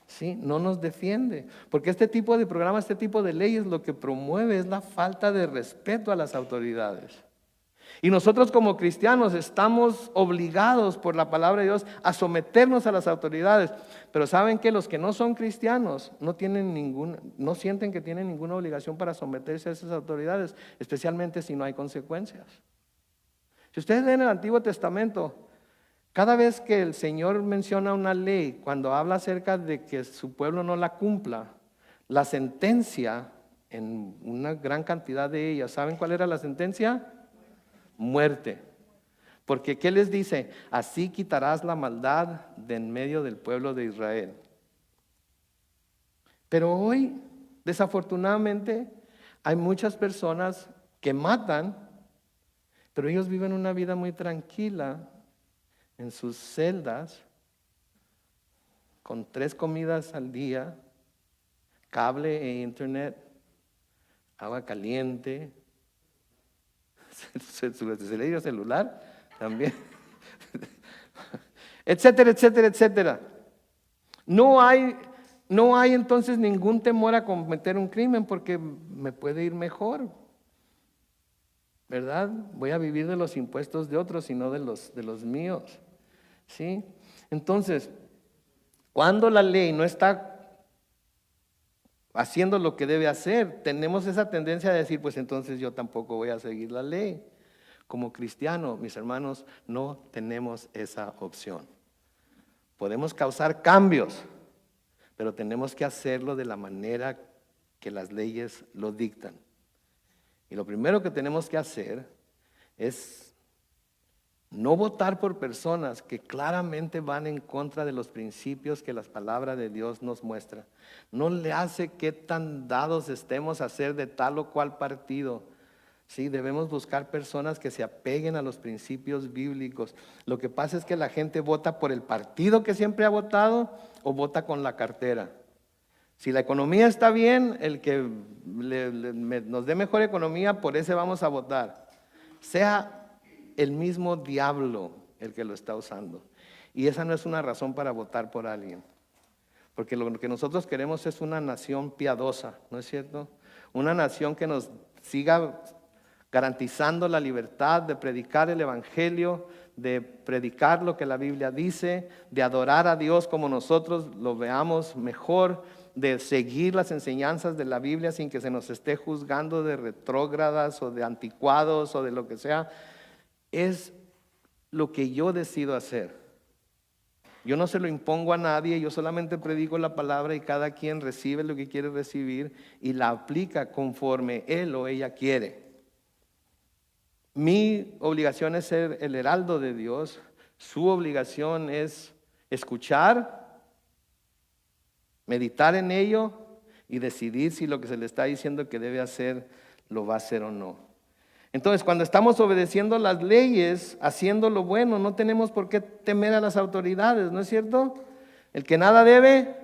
A: ¿Sí? No nos defiende, porque este tipo de programas, este tipo de leyes lo que promueve es la falta de respeto a las autoridades. Y nosotros como cristianos estamos obligados por la palabra de Dios a someternos a las autoridades. Pero ¿saben qué? Los que no son cristianos no sienten que tienen ninguna obligación para someterse a esas autoridades, especialmente si no hay consecuencias. Si ustedes leen el Antiguo Testamento, cada vez que el Señor menciona una ley, cuando habla acerca de que su pueblo no la cumpla, la sentencia en una gran cantidad de ellas, ¿saben cuál era la sentencia? Muerte. Porque ¿qué les dice? Así quitarás la maldad de en medio del pueblo de Israel. Pero hoy, desafortunadamente, hay muchas personas que matan, pero ellos viven una vida muy tranquila en sus celdas, con 3 comidas al día, cable e internet, agua caliente, se le dio celular también, etcétera, etcétera, etcétera. No hay entonces ningún temor a cometer un crimen porque me puede ir mejor, ¿verdad? Voy a vivir de los impuestos de otros y no de los míos. ¿Sí? Entonces, cuando la ley no está haciendo lo que debe hacer, tenemos esa tendencia de decir, pues entonces yo tampoco voy a seguir la ley. Como cristiano, mis hermanos, no tenemos esa opción. Podemos causar cambios, pero tenemos que hacerlo de la manera que las leyes lo dictan. Y lo primero que tenemos que hacer es no votar por personas que claramente van en contra de los principios que la palabra de Dios nos muestra. No le hace qué tan dados estemos a ser de tal o cual partido. Sí, debemos buscar personas que se apeguen a los principios bíblicos. Lo que pasa es que la gente vota por el partido que siempre ha votado o vota con la cartera. Si la economía está bien, el que nos dé mejor economía, por ese vamos a votar. Sea el mismo diablo el que lo está usando. Y esa no es una razón para votar por alguien. Porque lo que nosotros queremos es una nación piadosa, ¿no es cierto? Una nación que nos siga garantizando la libertad de predicar el evangelio, de predicar lo que la Biblia dice, de adorar a Dios como nosotros lo veamos mejor, de seguir las enseñanzas de la Biblia sin que se nos esté juzgando de retrógradas o de anticuados o de lo que sea. Es lo que yo decido hacer. Yo no se lo impongo a nadie, yo solamente predico la palabra y cada quien recibe lo que quiere recibir y la aplica conforme él o ella quiere. Mi obligación es ser el heraldo de Dios, su obligación es escuchar, meditar en ello y decidir si lo que se le está diciendo que debe hacer lo va a hacer o no. Entonces, cuando estamos obedeciendo las leyes, haciendo lo bueno, no tenemos por qué temer a las autoridades, ¿no es cierto? El que nada debe,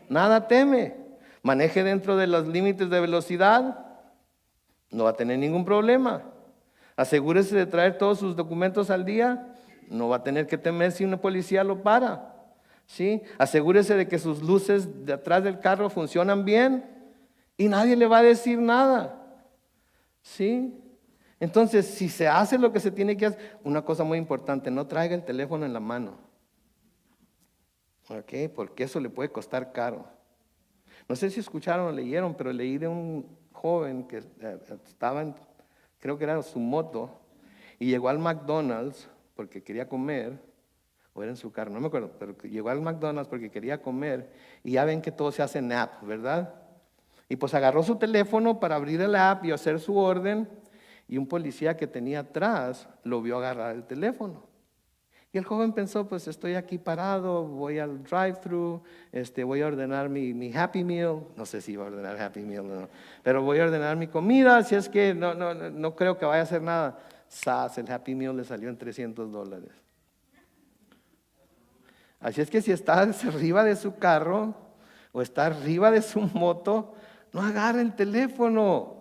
A: nada teme. Maneje dentro de los límites de velocidad, no va a tener ningún problema. Asegúrese de traer todos sus documentos al día, no va a tener que temer si una policía lo para. ¿Sí? Asegúrese de que sus luces de atrás del carro funcionan bien y nadie le va a decir nada. ¿Sí? Entonces, si se hace lo que se tiene que hacer, una cosa muy importante, no traiga el teléfono en la mano. ¿Ok? Porque eso le puede costar caro. No sé si escucharon o leyeron, pero leí de un joven que estaba creo que era su moto, y llegó al McDonald's porque quería comer, o era en su carro, no me acuerdo, pero llegó al McDonald's porque quería comer, y ya ven que todo se hace en app, ¿verdad? Y pues agarró su teléfono para abrir el app y hacer su orden, y un policía que tenía atrás lo vio agarrar el teléfono. Y el joven pensó, pues estoy aquí parado, voy al drive-thru, voy a ordenar mi Happy Meal. No sé si iba a ordenar Happy Meal o no, pero voy a ordenar mi comida, así es que no creo que vaya a hacer nada. ¡Sas! El Happy Meal le salió en $300. Así es que si está arriba de su carro o está arriba de su moto, no agarre el teléfono.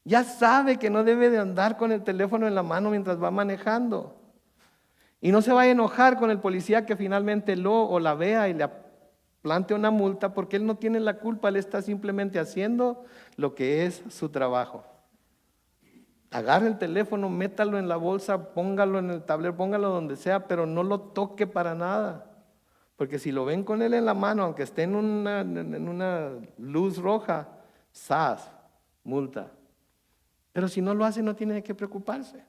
A: Ya sabe que no debe de andar con el teléfono en la mano mientras va manejando. Y no se vaya a enojar con el policía que finalmente lo o la vea y le plante una multa, porque él no tiene la culpa, él está simplemente haciendo lo que es su trabajo. Agarre el teléfono, métalo en la bolsa, póngalo en el tablero, póngalo donde sea, pero no lo toque para nada. Porque si lo ven con él en la mano, aunque esté en una luz roja, ¡zas! Multa. Pero si no lo hace, no tiene que preocuparse.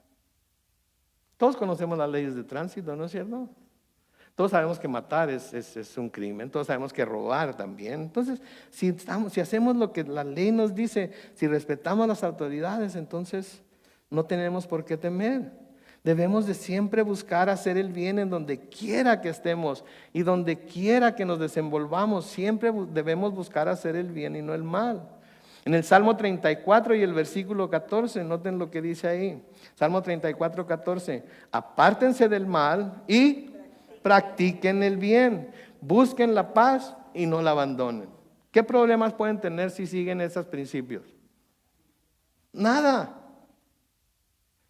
A: Todos conocemos las leyes de tránsito, ¿no es cierto? Todos sabemos que matar es un crimen, todos sabemos que robar también. Entonces, si hacemos lo que la ley nos dice, si respetamos a las autoridades, entonces no tenemos por qué temer. Debemos de siempre buscar hacer el bien en donde quiera que estemos y donde quiera que nos desenvolvamos. Siempre debemos buscar hacer el bien y no el mal. En el Salmo 34 y el versículo 14, noten lo que dice ahí. Salmo 34, 14. Apártense del mal y practiquen el bien. Busquen la paz y no la abandonen. ¿Qué problemas pueden tener si siguen esos principios? Nada.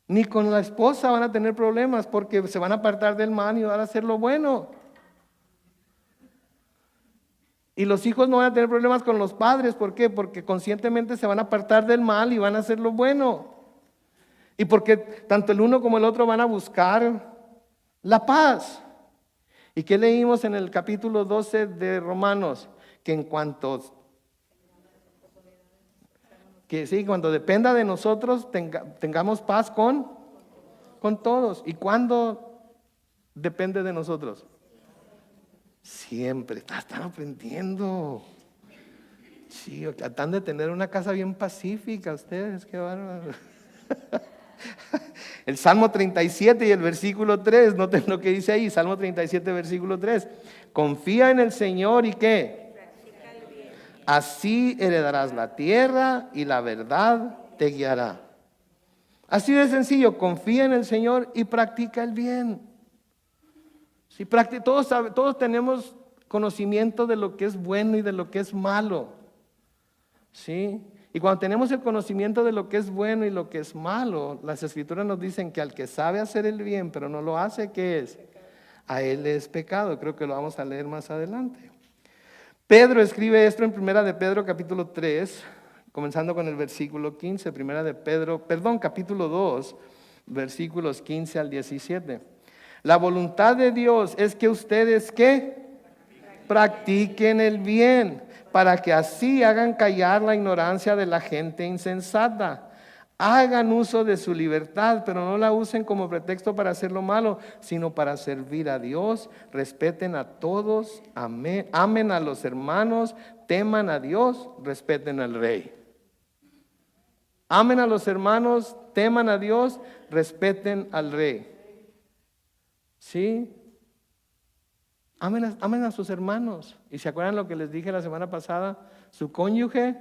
A: Ni con la esposa van a tener problemas porque se van a apartar del mal y van a hacer lo bueno. Y los hijos no van a tener problemas con los padres. ¿Por qué? Porque conscientemente se van a apartar del mal y van a hacer lo bueno. Y porque tanto el uno como el otro van a buscar la paz. ¿Y qué leímos en el capítulo 12 de Romanos? Que en cuanto, cuando dependa de nosotros, tengamos paz con todos. ¿Y cuándo depende de nosotros? Siempre. Están aprendiendo. Sí, tratan de tener una casa bien pacífica ustedes, qué bárbaro. El Salmo 37 y el versículo 3, noten lo que dice ahí, Salmo 37, versículo 3. Confía en el Señor y ¿qué?
B: Practica el bien.
A: Así heredarás la tierra y la verdad te guiará. Así de sencillo, confía en el Señor y practica el bien. Si todos tenemos conocimiento de lo que es bueno y de lo que es malo. ¿Sí? Y cuando tenemos el conocimiento de lo que es bueno y lo que es malo, las escrituras nos dicen que al que sabe hacer el bien pero no lo hace, ¿qué es? A él es pecado. Creo que lo vamos a leer más adelante. Pedro escribe esto en Primera de Pedro capítulo 3, comenzando con el versículo 15, capítulo 2, versículos 15 al 17. La voluntad de Dios es que ustedes, ¿qué? Practiquen el bien, para que así hagan callar la ignorancia de la gente insensata. Hagan uso de su libertad, pero no la usen como pretexto para hacer lo malo, sino para servir a Dios. Respeten a todos, amen a los hermanos, teman a Dios, respeten al rey. Amen a los hermanos, teman a Dios, respeten al rey. ¿Sí? Amen a sus hermanos. ¿Y se acuerdan lo que les dije la semana pasada? Su cónyuge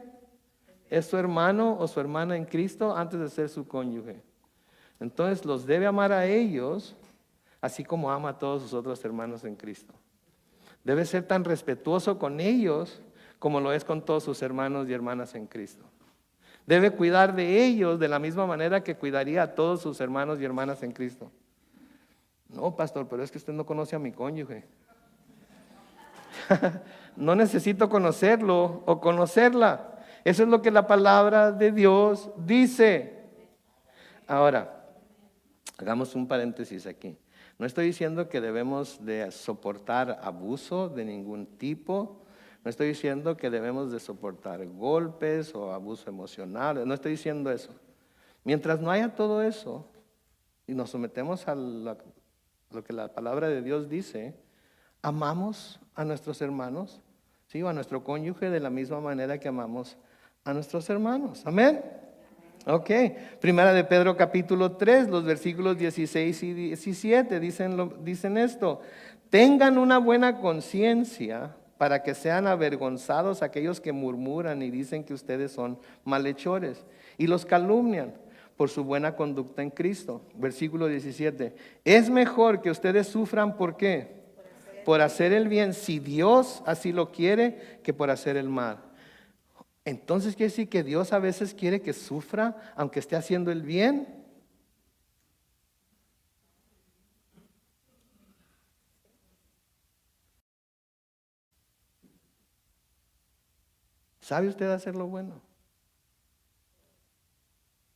A: es su hermano o su hermana en Cristo antes de ser su cónyuge. Entonces los debe amar a ellos, así como ama a todos sus otros hermanos en Cristo. Debe ser tan respetuoso con ellos como lo es con todos sus hermanos y hermanas en Cristo. Debe cuidar de ellos de la misma manera que cuidaría a todos sus hermanos y hermanas en Cristo. No, pastor, pero es que usted no conoce a mi cónyuge. No necesito conocerlo o conocerla. Eso es lo que la palabra de Dios dice. Ahora, hagamos un paréntesis aquí. No estoy diciendo que debemos de soportar abuso de ningún tipo. No estoy diciendo que debemos de soportar golpes o abuso emocional. No estoy diciendo eso. Mientras no haya todo eso y nos sometemos a lo que la palabra de Dios dice, amamos a nuestros hermanos, ¿sí? O a nuestro cónyuge de la misma manera que amamos a nuestros hermanos. Amén. Ok, Primera de Pedro capítulo 3, los versículos 16 y 17 dicen esto. Tengan una buena conciencia para que sean avergonzados aquellos que murmuran y dicen que ustedes son malhechores y los calumnian por su buena conducta en Cristo. Versículo 17. Es mejor que ustedes sufran, ¿por qué? Por hacer el bien, si Dios así lo quiere, que por hacer el mal. Entonces quiere decir que Dios a veces quiere que sufra, aunque esté haciendo el bien. ¿Sabe usted hacer lo bueno?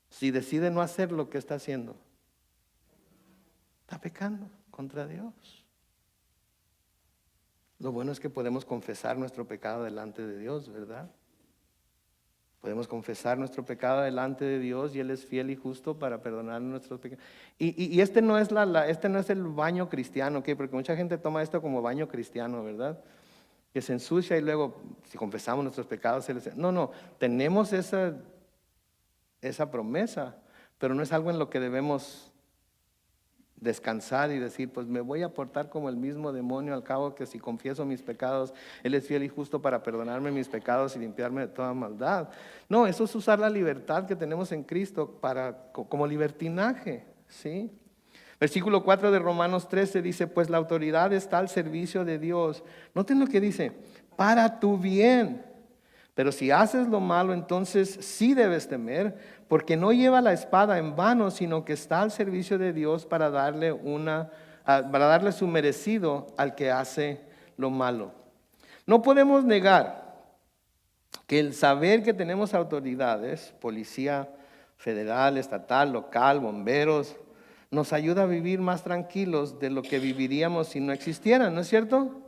A: Si decide no hacer lo que está haciendo, está pecando contra Dios. Lo bueno es que podemos confesar nuestro pecado delante de Dios, ¿verdad? Podemos confesar nuestro pecado delante de Dios y Él es fiel y justo para perdonar nuestros pecados. Y este no es este no es el baño cristiano, ¿ok? Porque mucha gente toma esto como baño cristiano, ¿verdad? Que se ensucia y luego, si confesamos nuestros pecados, no, tenemos esa promesa, pero no es algo en lo que debemos descansar y decir, pues me voy a portar como el mismo demonio, al cabo que si confieso mis pecados, Él es fiel y justo para perdonarme mis pecados y limpiarme de toda maldad. No, eso es usar la libertad que tenemos en Cristo como libertinaje, ¿sí? Versículo 4 de Romanos 13 dice, pues la autoridad está al servicio de Dios. Noten lo que dice, para tu bien. Pero si haces lo malo, entonces sí debes temer, porque no lleva la espada en vano, sino que está al servicio de Dios para darle su merecido al que hace lo malo. No podemos negar que el saber que tenemos autoridades, policía federal, estatal, local, bomberos, nos ayuda a vivir más tranquilos de lo que viviríamos si no existieran, ¿no es cierto?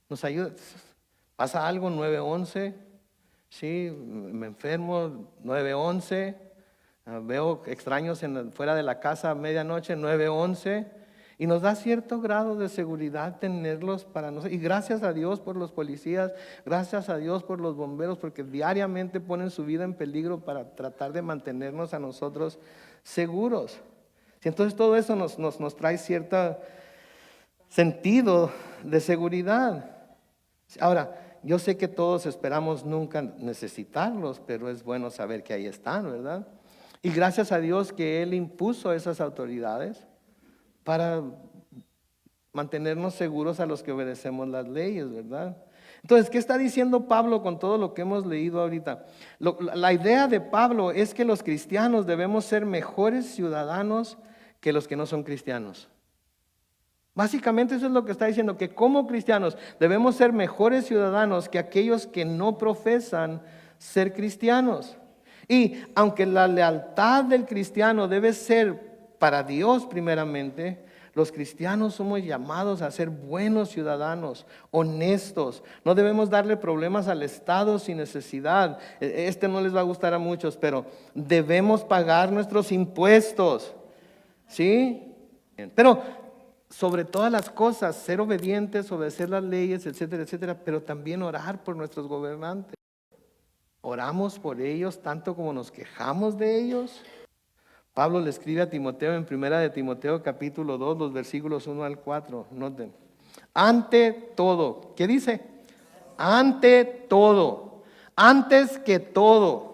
A: Nos ayuda. Pasa algo, 911, sí, me enfermo, 911, veo extraños fuera de la casa a medianoche, 911, y nos da cierto grado de seguridad tenerlos para nosotros. Y gracias a Dios por los policías, gracias a Dios por los bomberos, porque diariamente ponen su vida en peligro para tratar de mantenernos a nosotros seguros. Y entonces todo eso nos trae cierto sentido de seguridad. Ahora, yo sé que todos esperamos nunca necesitarlos, pero es bueno saber que ahí están, ¿verdad? Y gracias a Dios que Él impuso esas autoridades para mantenernos seguros a los que obedecemos las leyes, ¿verdad? Entonces, ¿qué está diciendo Pablo con todo lo que hemos leído ahorita? La idea de Pablo es que los cristianos debemos ser mejores ciudadanos que los que no son cristianos. Básicamente eso es lo que está diciendo, que como cristianos debemos ser mejores ciudadanos que aquellos que no profesan ser cristianos. Y aunque la lealtad del cristiano debe ser para Dios primeramente, los cristianos somos llamados a ser buenos ciudadanos, honestos. No debemos darle problemas al Estado sin necesidad. Este no les va a gustar a muchos, pero debemos pagar nuestros impuestos. ¿Sí? Pero sobre todas las cosas, ser obedientes, obedecer las leyes, etcétera, etcétera, pero también orar por nuestros gobernantes. Oramos por ellos tanto como nos quejamos de ellos. Pablo le escribe a Timoteo en Primera de Timoteo capítulo 2, los versículos 1 al 4. Noten. Ante todo, ¿qué dice? Ante todo, antes que todo.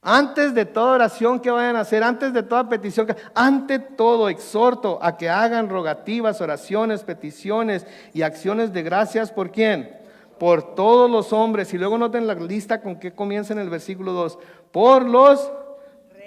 A: Antes de toda oración que vayan a hacer, antes de toda petición, ante todo exhorto a que hagan rogativas, oraciones, peticiones y acciones de gracias. ¿Por quién? Por todos los hombres. Y luego noten la lista con que comienza en el versículo 2. Por los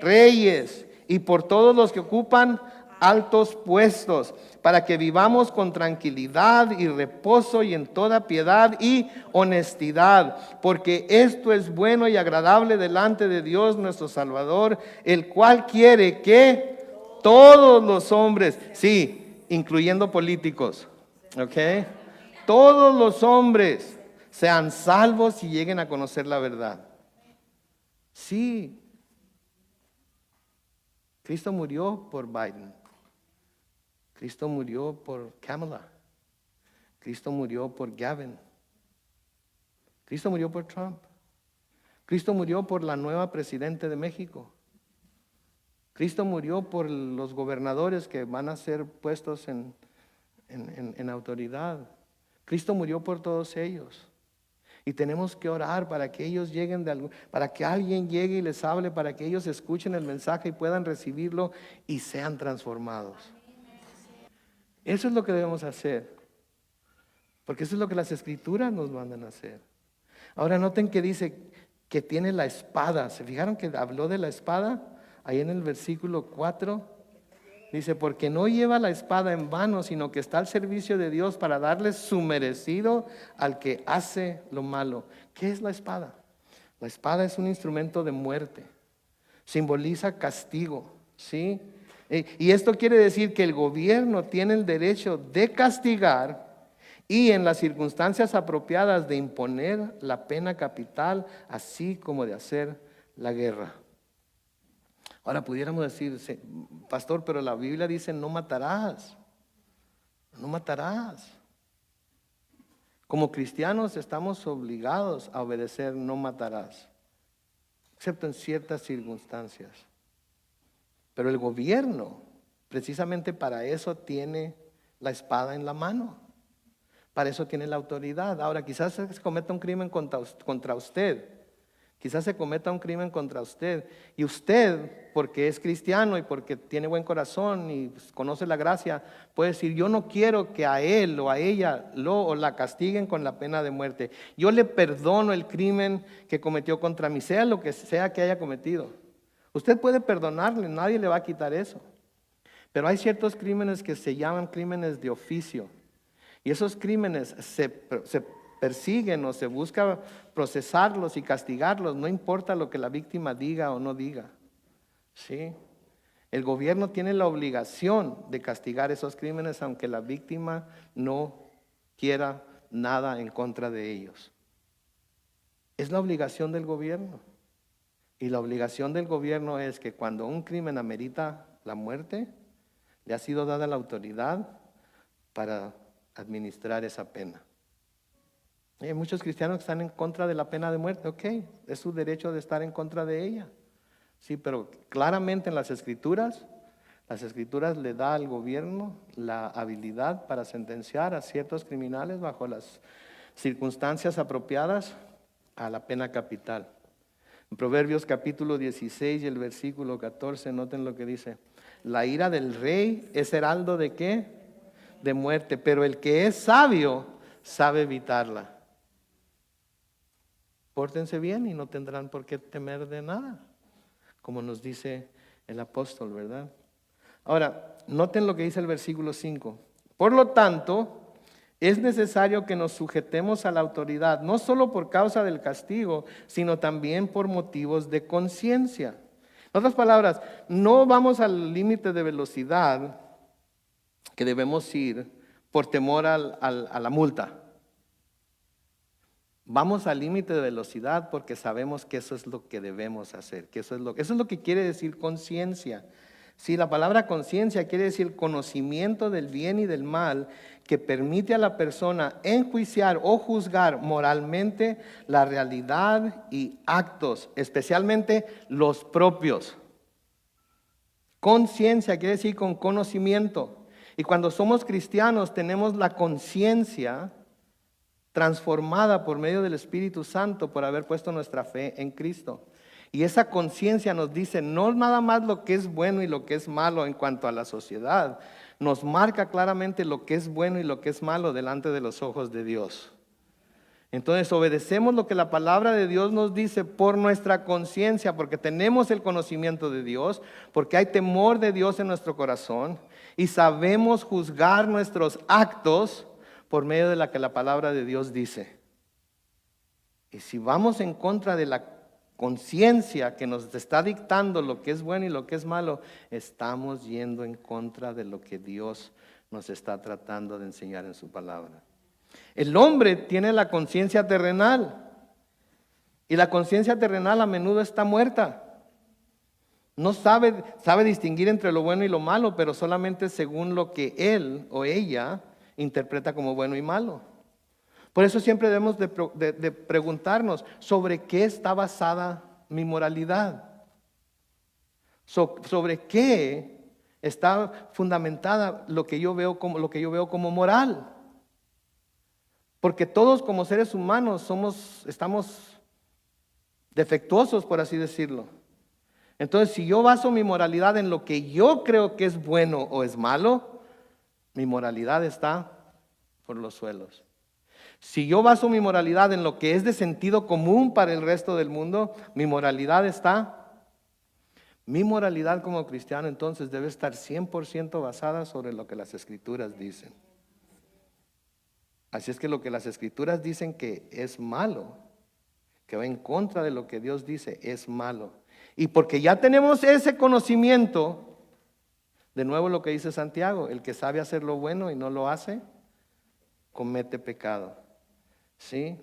A: reyes y por todos los que ocupan altos puestos, para que vivamos con tranquilidad y reposo y en toda piedad y honestidad, porque esto es bueno y agradable delante de Dios nuestro Salvador, el cual quiere que todos los hombres, sí, incluyendo políticos, ¿ok? Todos los hombres sean salvos y lleguen a conocer la verdad. Sí, Cristo murió por Biden. Cristo murió por Kamala. Cristo murió por Gavin. Cristo murió por Trump. Cristo murió por la nueva presidente de México. Cristo murió por los gobernadores que van a ser puestos en autoridad. Cristo murió por todos ellos. Y tenemos que orar para que ellos lleguen para que alguien llegue y les hable, para que ellos escuchen el mensaje y puedan recibirlo y sean transformados. Eso es lo que debemos hacer. Porque eso es lo que las Escrituras nos mandan a hacer. Ahora noten que dice que tiene la espada. ¿Se fijaron que habló de la espada? Ahí en el versículo 4. Dice, porque no lleva la espada en vano, sino que está al servicio de Dios para darle su merecido al que hace lo malo. ¿Qué es la espada? La espada es un instrumento de muerte. Simboliza castigo, ¿sí? Y esto quiere decir que el gobierno tiene el derecho de castigar y en las circunstancias apropiadas de imponer la pena capital, así como de hacer la guerra. Ahora pudiéramos decir, pastor, pero la Biblia dice no matarás, no matarás. Como cristianos estamos obligados a obedecer no matarás, excepto en ciertas circunstancias. Pero el gobierno, precisamente para eso tiene la espada en la mano, para eso tiene la autoridad. Ahora quizás se cometa un crimen contra usted. Quizás se cometa un crimen contra usted y usted, porque es cristiano y porque tiene buen corazón y conoce la gracia, puede decir, yo no quiero que a él o a ella o la castiguen con la pena de muerte. Yo le perdono el crimen que cometió contra mí, sea lo que sea que haya cometido. Usted puede perdonarle, nadie le va a quitar eso. Pero hay ciertos crímenes que se llaman crímenes de oficio y esos crímenes se persiguen o se busca procesarlos y castigarlos, no importa lo que la víctima diga o no diga. ¿Sí? El gobierno tiene la obligación de castigar esos crímenes aunque la víctima no quiera nada en contra de ellos. Es la obligación del gobierno. Y la obligación del gobierno es que cuando un crimen amerita la muerte, le ha sido dada la autoridad para administrar esa pena. Hay muchos cristianos que están en contra de la pena de muerte. Ok, es su derecho de estar en contra de ella. Sí, pero claramente en las Escrituras le da al gobierno la habilidad para sentenciar a ciertos criminales bajo las circunstancias apropiadas a la pena capital. En Proverbios capítulo 16 y el versículo 14, noten lo que dice. La ira del rey es heraldo ¿de qué? De muerte, pero el que es sabio sabe evitarla. Pórtense bien y no tendrán por qué temer de nada, como nos dice el apóstol, ¿verdad? Ahora, noten lo que dice el versículo 5. Por lo tanto, es necesario que nos sujetemos a la autoridad, no solo por causa del castigo, sino también por motivos de conciencia. En otras palabras, no vamos al límite de velocidad que debemos ir por temor a la multa. Vamos al límite de velocidad porque sabemos que eso es lo que debemos hacer, que eso es lo que quiere decir conciencia. Sí, la palabra conciencia quiere decir conocimiento del bien y del mal que permite a la persona enjuiciar o juzgar moralmente la realidad y actos, especialmente los propios. Conciencia quiere decir con conocimiento. Y cuando somos cristianos tenemos la conciencia transformada por medio del Espíritu Santo por haber puesto nuestra fe en Cristo. Y esa conciencia nos dice no nada más lo que es bueno y lo que es malo en cuanto a la sociedad, nos marca claramente lo que es bueno y lo que es malo delante de los ojos de Dios. Entonces obedecemos lo que la palabra de Dios nos dice por nuestra conciencia, porque tenemos el conocimiento de Dios, porque hay temor de Dios en nuestro corazón y sabemos juzgar nuestros actos por medio de la que la palabra de Dios dice. Y si vamos en contra de la conciencia que nos está dictando lo que es bueno y lo que es malo, estamos yendo en contra de lo que Dios nos está tratando de enseñar en su palabra. El hombre tiene la conciencia terrenal y la conciencia terrenal a menudo está muerta. No sabe distinguir entre lo bueno y lo malo, pero solamente según lo que él o ella interpreta como bueno y malo. Por eso siempre debemos de preguntarnos sobre qué está basada mi moralidad. Sobre qué está fundamentada lo que yo veo como moral. Porque todos como seres humanos estamos defectuosos, por así decirlo. Entonces, si yo baso mi moralidad en lo que yo creo que es bueno o es malo, mi moralidad está por los suelos. Si yo baso mi moralidad en lo que es de sentido común para el resto del mundo, mi moralidad como cristiano entonces debe estar 100% basada sobre lo que las Escrituras dicen. Así es que lo que las Escrituras dicen que es malo, que va en contra de lo que Dios dice, es malo. Y porque ya tenemos ese conocimiento, de nuevo lo que dice Santiago, el que sabe hacer lo bueno y no lo hace, comete pecado. ¿Sí?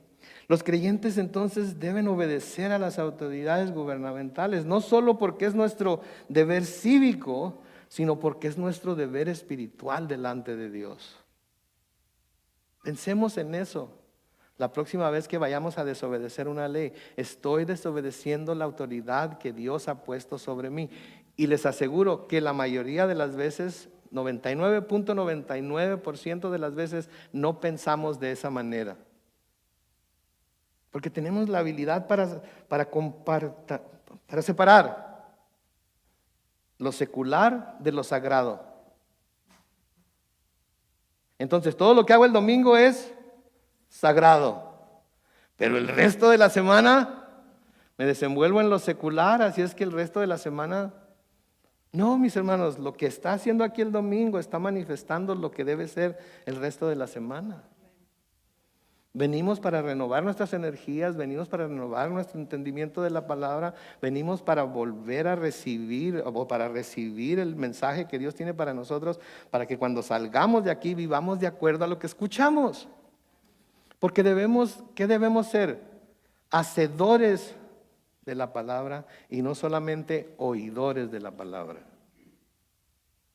A: Los creyentes entonces deben obedecer a las autoridades gubernamentales, no solo porque es nuestro deber cívico, sino porque es nuestro deber espiritual delante de Dios. Pensemos en eso. La próxima vez que vayamos a desobedecer una ley, estoy desobedeciendo la autoridad que Dios ha puesto sobre mí. Y les aseguro que la mayoría de las veces, 99.99% de las veces, no pensamos de esa manera. Porque tenemos la habilidad para separar lo secular de lo sagrado. Entonces, todo lo que hago el domingo es sagrado, pero el resto de la semana me desenvuelvo en lo secular, así es que el resto de la semana, no, mis hermanos, lo que está haciendo aquí el domingo está manifestando lo que debe ser el resto de la semana. Venimos para renovar nuestras energías, venimos para renovar nuestro entendimiento de la palabra, venimos para volver a recibir o para recibir el mensaje que Dios tiene para nosotros, para que cuando salgamos de aquí vivamos de acuerdo a lo que escuchamos. Porque ¿qué debemos ser? Hacedores de la palabra y no solamente oidores de la palabra.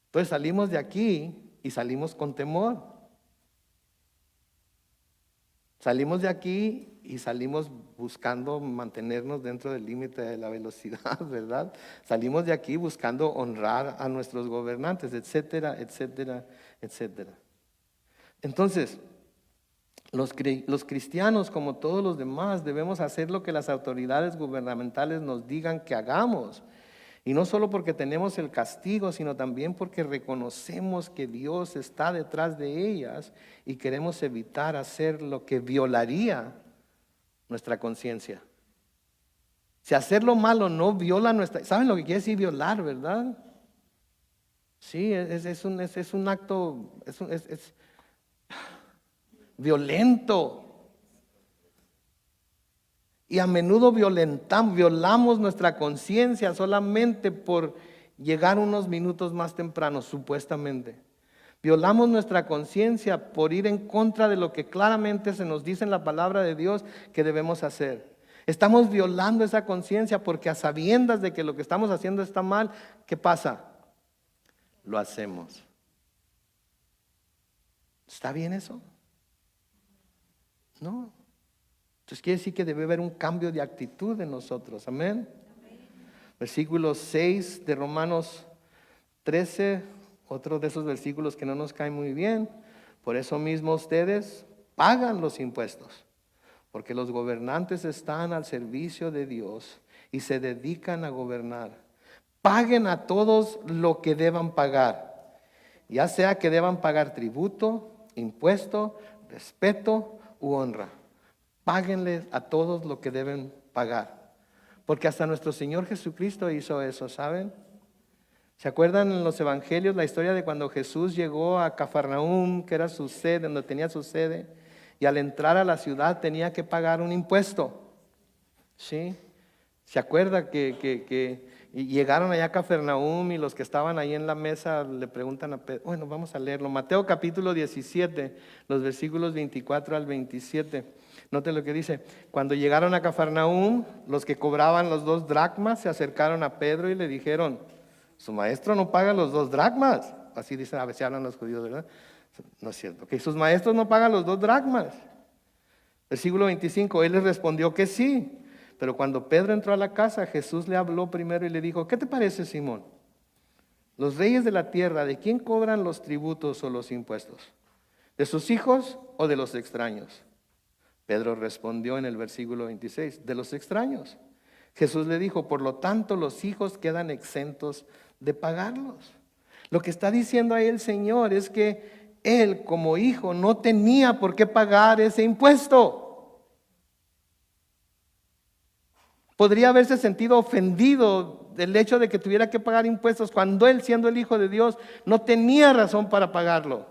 A: Entonces salimos de aquí y salimos con temor. Salimos de aquí y salimos buscando mantenernos dentro del límite de la velocidad, ¿verdad? Salimos de aquí buscando honrar a nuestros gobernantes, etcétera, etcétera, etcétera. Entonces, los cristianos, como todos los demás, debemos hacer lo que las autoridades gubernamentales nos digan que hagamos. Y no solo porque tenemos el castigo, sino también porque reconocemos que Dios está detrás de ellas y queremos evitar hacer lo que violaría nuestra conciencia. Si hacer lo malo no viola nuestra... ¿Saben lo que quiere decir violar, verdad? Sí, es un acto es violento. Y a menudo violamos nuestra conciencia solamente por llegar unos minutos más temprano, supuestamente. Violamos nuestra conciencia por ir en contra de lo que claramente se nos dice en la palabra de Dios que debemos hacer. Estamos violando esa conciencia porque a sabiendas de que lo que estamos haciendo está mal, ¿qué pasa? Lo hacemos. ¿Está bien eso? No. Entonces quiere decir que debe haber un cambio de actitud en nosotros. Amén. Versículo 6 de Romanos 13, otro de esos versículos que no nos caen muy bien. Por eso mismo ustedes pagan los impuestos, porque los gobernantes están al servicio de Dios y se dedican a gobernar. Paguen a todos lo que deban pagar, ya sea que deban pagar tributo, impuesto, respeto u honra. Páguenles a todos lo que deben pagar. Porque hasta nuestro Señor Jesucristo hizo eso, ¿saben? ¿Se acuerdan en los evangelios la historia de cuando Jesús llegó a Cafarnaúm, que era su sede, donde tenía su sede, y al entrar a la ciudad tenía que pagar un impuesto? ¿Sí? ¿Se acuerda que llegaron allá a Cafarnaúm y los que estaban ahí en la mesa le preguntan a Pedro? Bueno, vamos a leerlo. Mateo capítulo 17, los versículos 24 al 27. Note lo que dice. Cuando llegaron a Cafarnaúm, los que cobraban los 2 dracmas se acercaron a Pedro y le dijeron: su maestro no paga los 2 dracmas. Así dicen, a veces hablan los judíos, ¿verdad? No es cierto. Que sus maestros no pagan los 2 dracmas. Versículo 25, él le respondió que sí. Pero cuando Pedro entró a la casa, Jesús le habló primero y le dijo, ¿qué te parece, Simón? Los reyes de la tierra, ¿de quién cobran los tributos o los impuestos? ¿De sus hijos o de los extraños? Pedro respondió en el versículo 26, de los extraños. Jesús le dijo, por lo tanto los hijos quedan exentos de pagarlos. Lo que está diciendo ahí el Señor es que él como hijo no tenía por qué pagar ese impuesto. Podría haberse sentido ofendido del hecho de que tuviera que pagar impuestos cuando él, siendo el hijo de Dios, no tenía razón para pagarlo.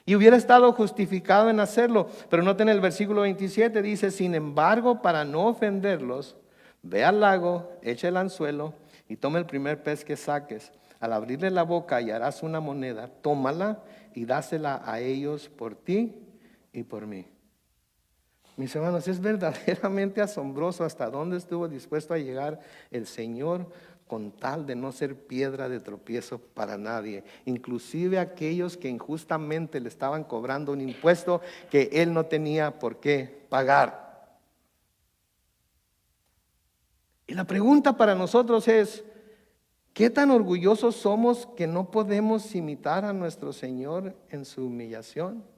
A: Y hubiera estado justificado en hacerlo. Pero noten el versículo 27, dice, sin embargo, para no ofenderlos, ve al lago, echa el anzuelo y toma el primer pez que saques. Al abrirle la boca hallarás una moneda, tómala y dásela a ellos por ti y por mí. Mis hermanos, es verdaderamente asombroso hasta dónde estuvo dispuesto a llegar el Señor con tal de no ser piedra de tropiezo para nadie, inclusive aquellos que injustamente le estaban cobrando un impuesto que él no tenía por qué pagar. Y la pregunta para nosotros es, ¿qué tan orgullosos somos que no podemos imitar a nuestro Señor en su humillación?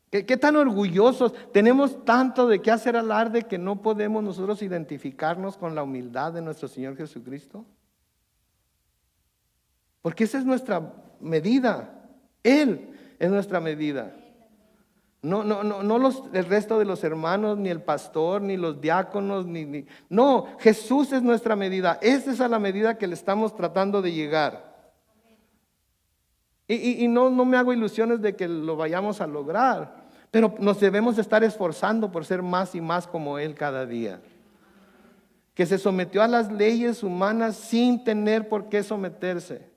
A: ¿Qué tan orgullosos? Tenemos tanto de qué hacer alarde que no podemos nosotros identificarnos con la humildad de nuestro Señor Jesucristo. Porque esa es nuestra medida. Él es nuestra medida. No el resto de los hermanos, ni el pastor, ni los diáconos, no, Jesús es nuestra medida. Esa es a la medida que le estamos tratando de llegar. Y no me hago ilusiones de que lo vayamos a lograr, pero nos debemos estar esforzando por ser más y más como Él cada día. Que se sometió a las leyes humanas sin tener por qué someterse.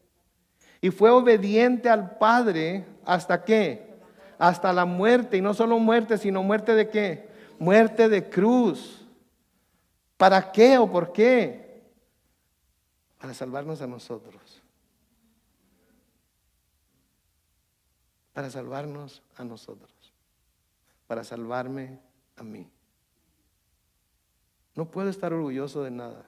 A: Y fue obediente al Padre ¿hasta qué? Hasta la muerte. Y no solo muerte, sino muerte de qué? Muerte de cruz. ¿Para qué o por qué? Para salvarnos a nosotros. Para salvarnos a nosotros. Para salvarme a mí. No puedo estar orgulloso de nada.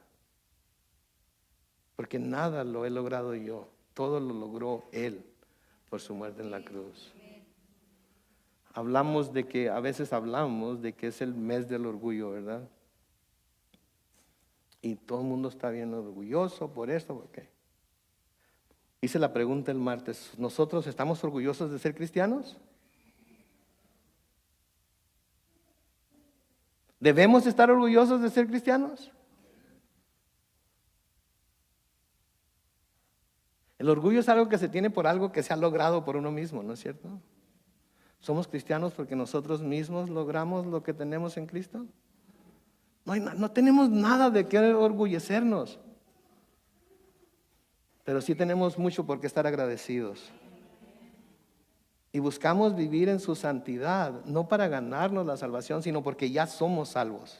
A: Porque nada lo he logrado yo. Todo lo logró Él por su muerte en la cruz. Hablamos de que, a veces hablamos de que es el mes del orgullo, ¿verdad? Y todo el mundo está bien orgulloso por esto, ¿por qué? Hice la pregunta el martes, ¿nosotros estamos orgullosos de ser cristianos? ¿Debemos estar orgullosos de ser cristianos? El orgullo es algo que se tiene por algo que se ha logrado por uno mismo, ¿no es cierto? ¿Somos cristianos porque nosotros mismos logramos lo que tenemos en Cristo? No tenemos nada de qué orgullecernos. Pero sí tenemos mucho por qué estar agradecidos. Y buscamos vivir en su santidad, no para ganarnos la salvación, sino porque ya somos salvos.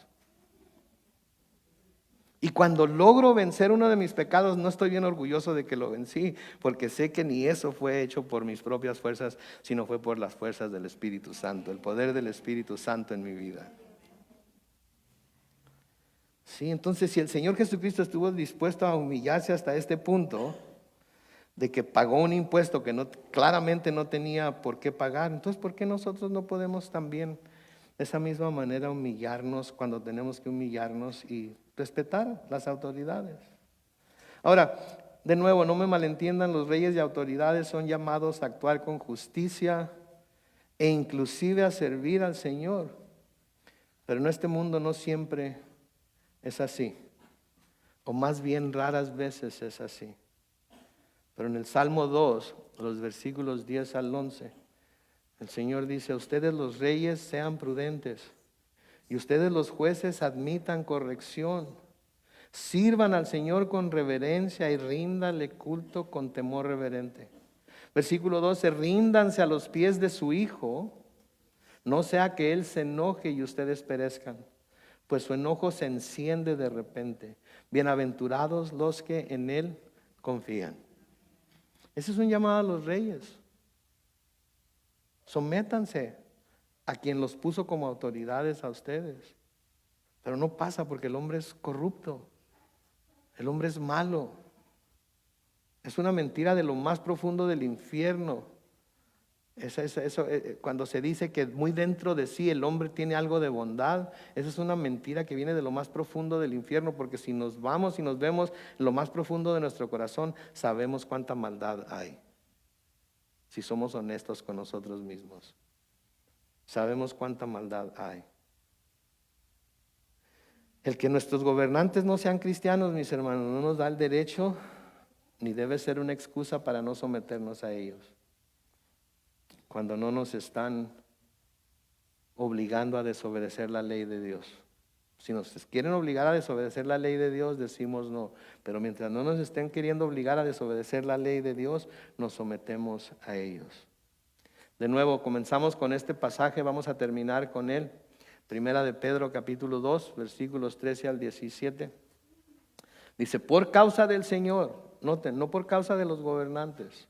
A: Y cuando logro vencer uno de mis pecados, no estoy bien orgulloso de que lo vencí, porque sé que ni eso fue hecho por mis propias fuerzas, sino fue por las fuerzas del Espíritu Santo, el poder del Espíritu Santo en mi vida. Sí, entonces si el Señor Jesucristo estuvo dispuesto a humillarse hasta este punto, de que pagó un impuesto que claramente no tenía por qué pagar, entonces ¿por qué nosotros no podemos también de esa misma manera humillarnos cuando tenemos que humillarnos y respetar las autoridades? Ahora, de nuevo, no me malentiendan, los reyes y autoridades son llamados a actuar con justicia e inclusive a servir al Señor. Pero en este mundo no siempre es así, o más bien raras veces es así. Pero en el Salmo 2, los versículos 10 al 11, el Señor dice, ustedes los reyes sean prudentes y ustedes los jueces admitan corrección. Sirvan al Señor con reverencia y ríndanle culto con temor reverente. Versículo 12, ríndanse a los pies de su Hijo, no sea que Él se enoje y ustedes perezcan, pues su enojo se enciende de repente. Bienaventurados los que en Él confían. Ese es un llamado a los reyes. Sométanse a quien los puso como autoridades a ustedes. Pero no pasa porque el hombre es corrupto, el hombre es malo. Es una mentira de lo más profundo del infierno. Cuando se dice que muy dentro de sí el hombre tiene algo de bondad, esa es una mentira que viene de lo más profundo del infierno, porque si nos vamos y nos vemos en lo más profundo de nuestro corazón, sabemos cuánta maldad hay. Si somos honestos con nosotros mismos, sabemos cuánta maldad hay. El que nuestros gobernantes no sean cristianos, mis hermanos, no nos da el derecho ni debe ser una excusa para no someternos a ellos. Cuando no nos están obligando a desobedecer la ley de Dios. Si nos quieren obligar a desobedecer la ley de Dios, decimos no. Pero mientras no nos estén queriendo obligar a desobedecer la ley de Dios, nos sometemos a ellos. De nuevo, comenzamos con este pasaje, vamos a terminar con él. Primera de Pedro, capítulo 2, versículos 13 al 17. Dice, por causa del Señor, noten, no por causa de los gobernantes.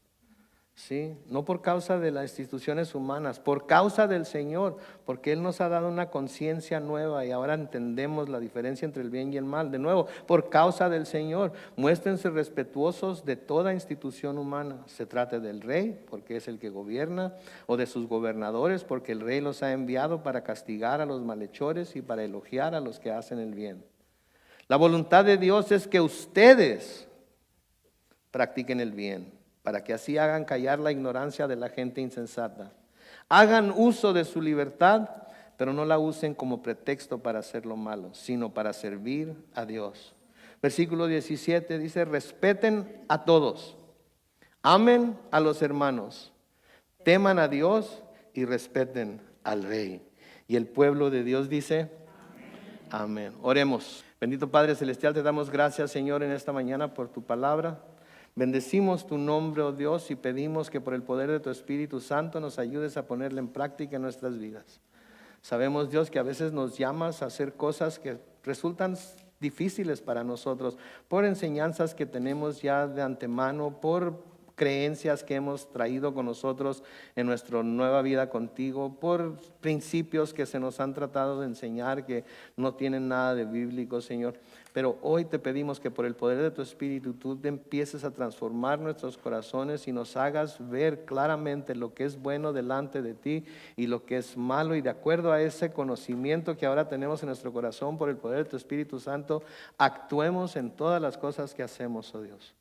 A: Sí, no por causa de las instituciones humanas, por causa del Señor, porque Él nos ha dado una conciencia nueva y ahora entendemos la diferencia entre el bien y el mal. De nuevo, por causa del Señor, muéstrense respetuosos de toda institución humana. Se trate del rey, porque es el que gobierna, o de sus gobernadores, porque el rey los ha enviado para castigar a los malhechores y para elogiar a los que hacen el bien. La voluntad de Dios es que ustedes practiquen el bien, para que así hagan callar la ignorancia de la gente insensata. Hagan uso de su libertad, pero no la usen como pretexto para hacer lo malo, sino para servir a Dios. Versículo 17 dice, respeten a todos, amen a los hermanos, teman a Dios y respeten al Rey. Y el pueblo de Dios dice, amén. Oremos. Bendito Padre Celestial, te damos gracias, Señor, en esta mañana por tu palabra. Bendecimos tu nombre, oh Dios, y pedimos que por el poder de tu Espíritu Santo nos ayudes a ponerla en práctica en nuestras vidas. Sabemos, Dios, que a veces nos llamas a hacer cosas que resultan difíciles para nosotros, por enseñanzas que tenemos ya de antemano, por creencias que hemos traído con nosotros en nuestra nueva vida contigo, por principios que se nos han tratado de enseñar que no tienen nada de bíblico, Señor. Pero hoy te pedimos que por el poder de tu Espíritu tú te empieces a transformar nuestros corazones y nos hagas ver claramente lo que es bueno delante de ti y lo que es malo, y de acuerdo a ese conocimiento que ahora tenemos en nuestro corazón por el poder de tu Espíritu Santo, actuemos en todas las cosas que hacemos, oh Dios,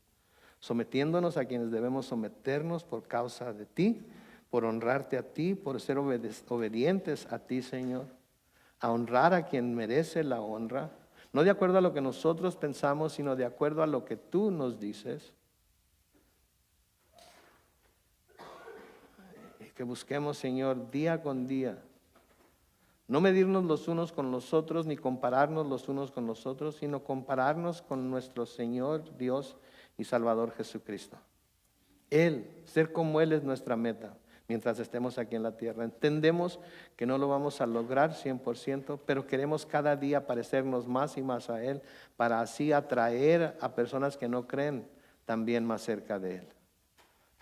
A: sometiéndonos a quienes debemos someternos por causa de ti, por honrarte a ti, por ser obedientes a ti, Señor, a honrar a quien merece la honra. No de acuerdo a lo que nosotros pensamos, sino de acuerdo a lo que tú nos dices. Y que busquemos, Señor, día con día, no medirnos los unos con los otros, ni compararnos los unos con los otros, sino compararnos con nuestro Señor, Dios y Salvador Jesucristo. Él, ser como Él es nuestra meta. Mientras estemos aquí en la tierra, entendemos que no lo vamos a lograr 100%, pero queremos cada día parecernos más y más a Él, para así atraer a personas que no creen también más cerca de Él.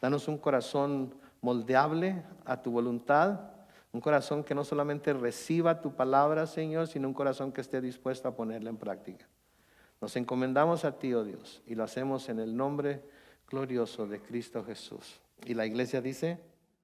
A: Danos un corazón moldeable a tu voluntad, un corazón que no solamente reciba tu palabra, Señor, sino un corazón que esté dispuesto a ponerla en práctica. Nos encomendamos a ti, oh Dios, y lo hacemos en el nombre glorioso de Cristo Jesús. Y la iglesia dice...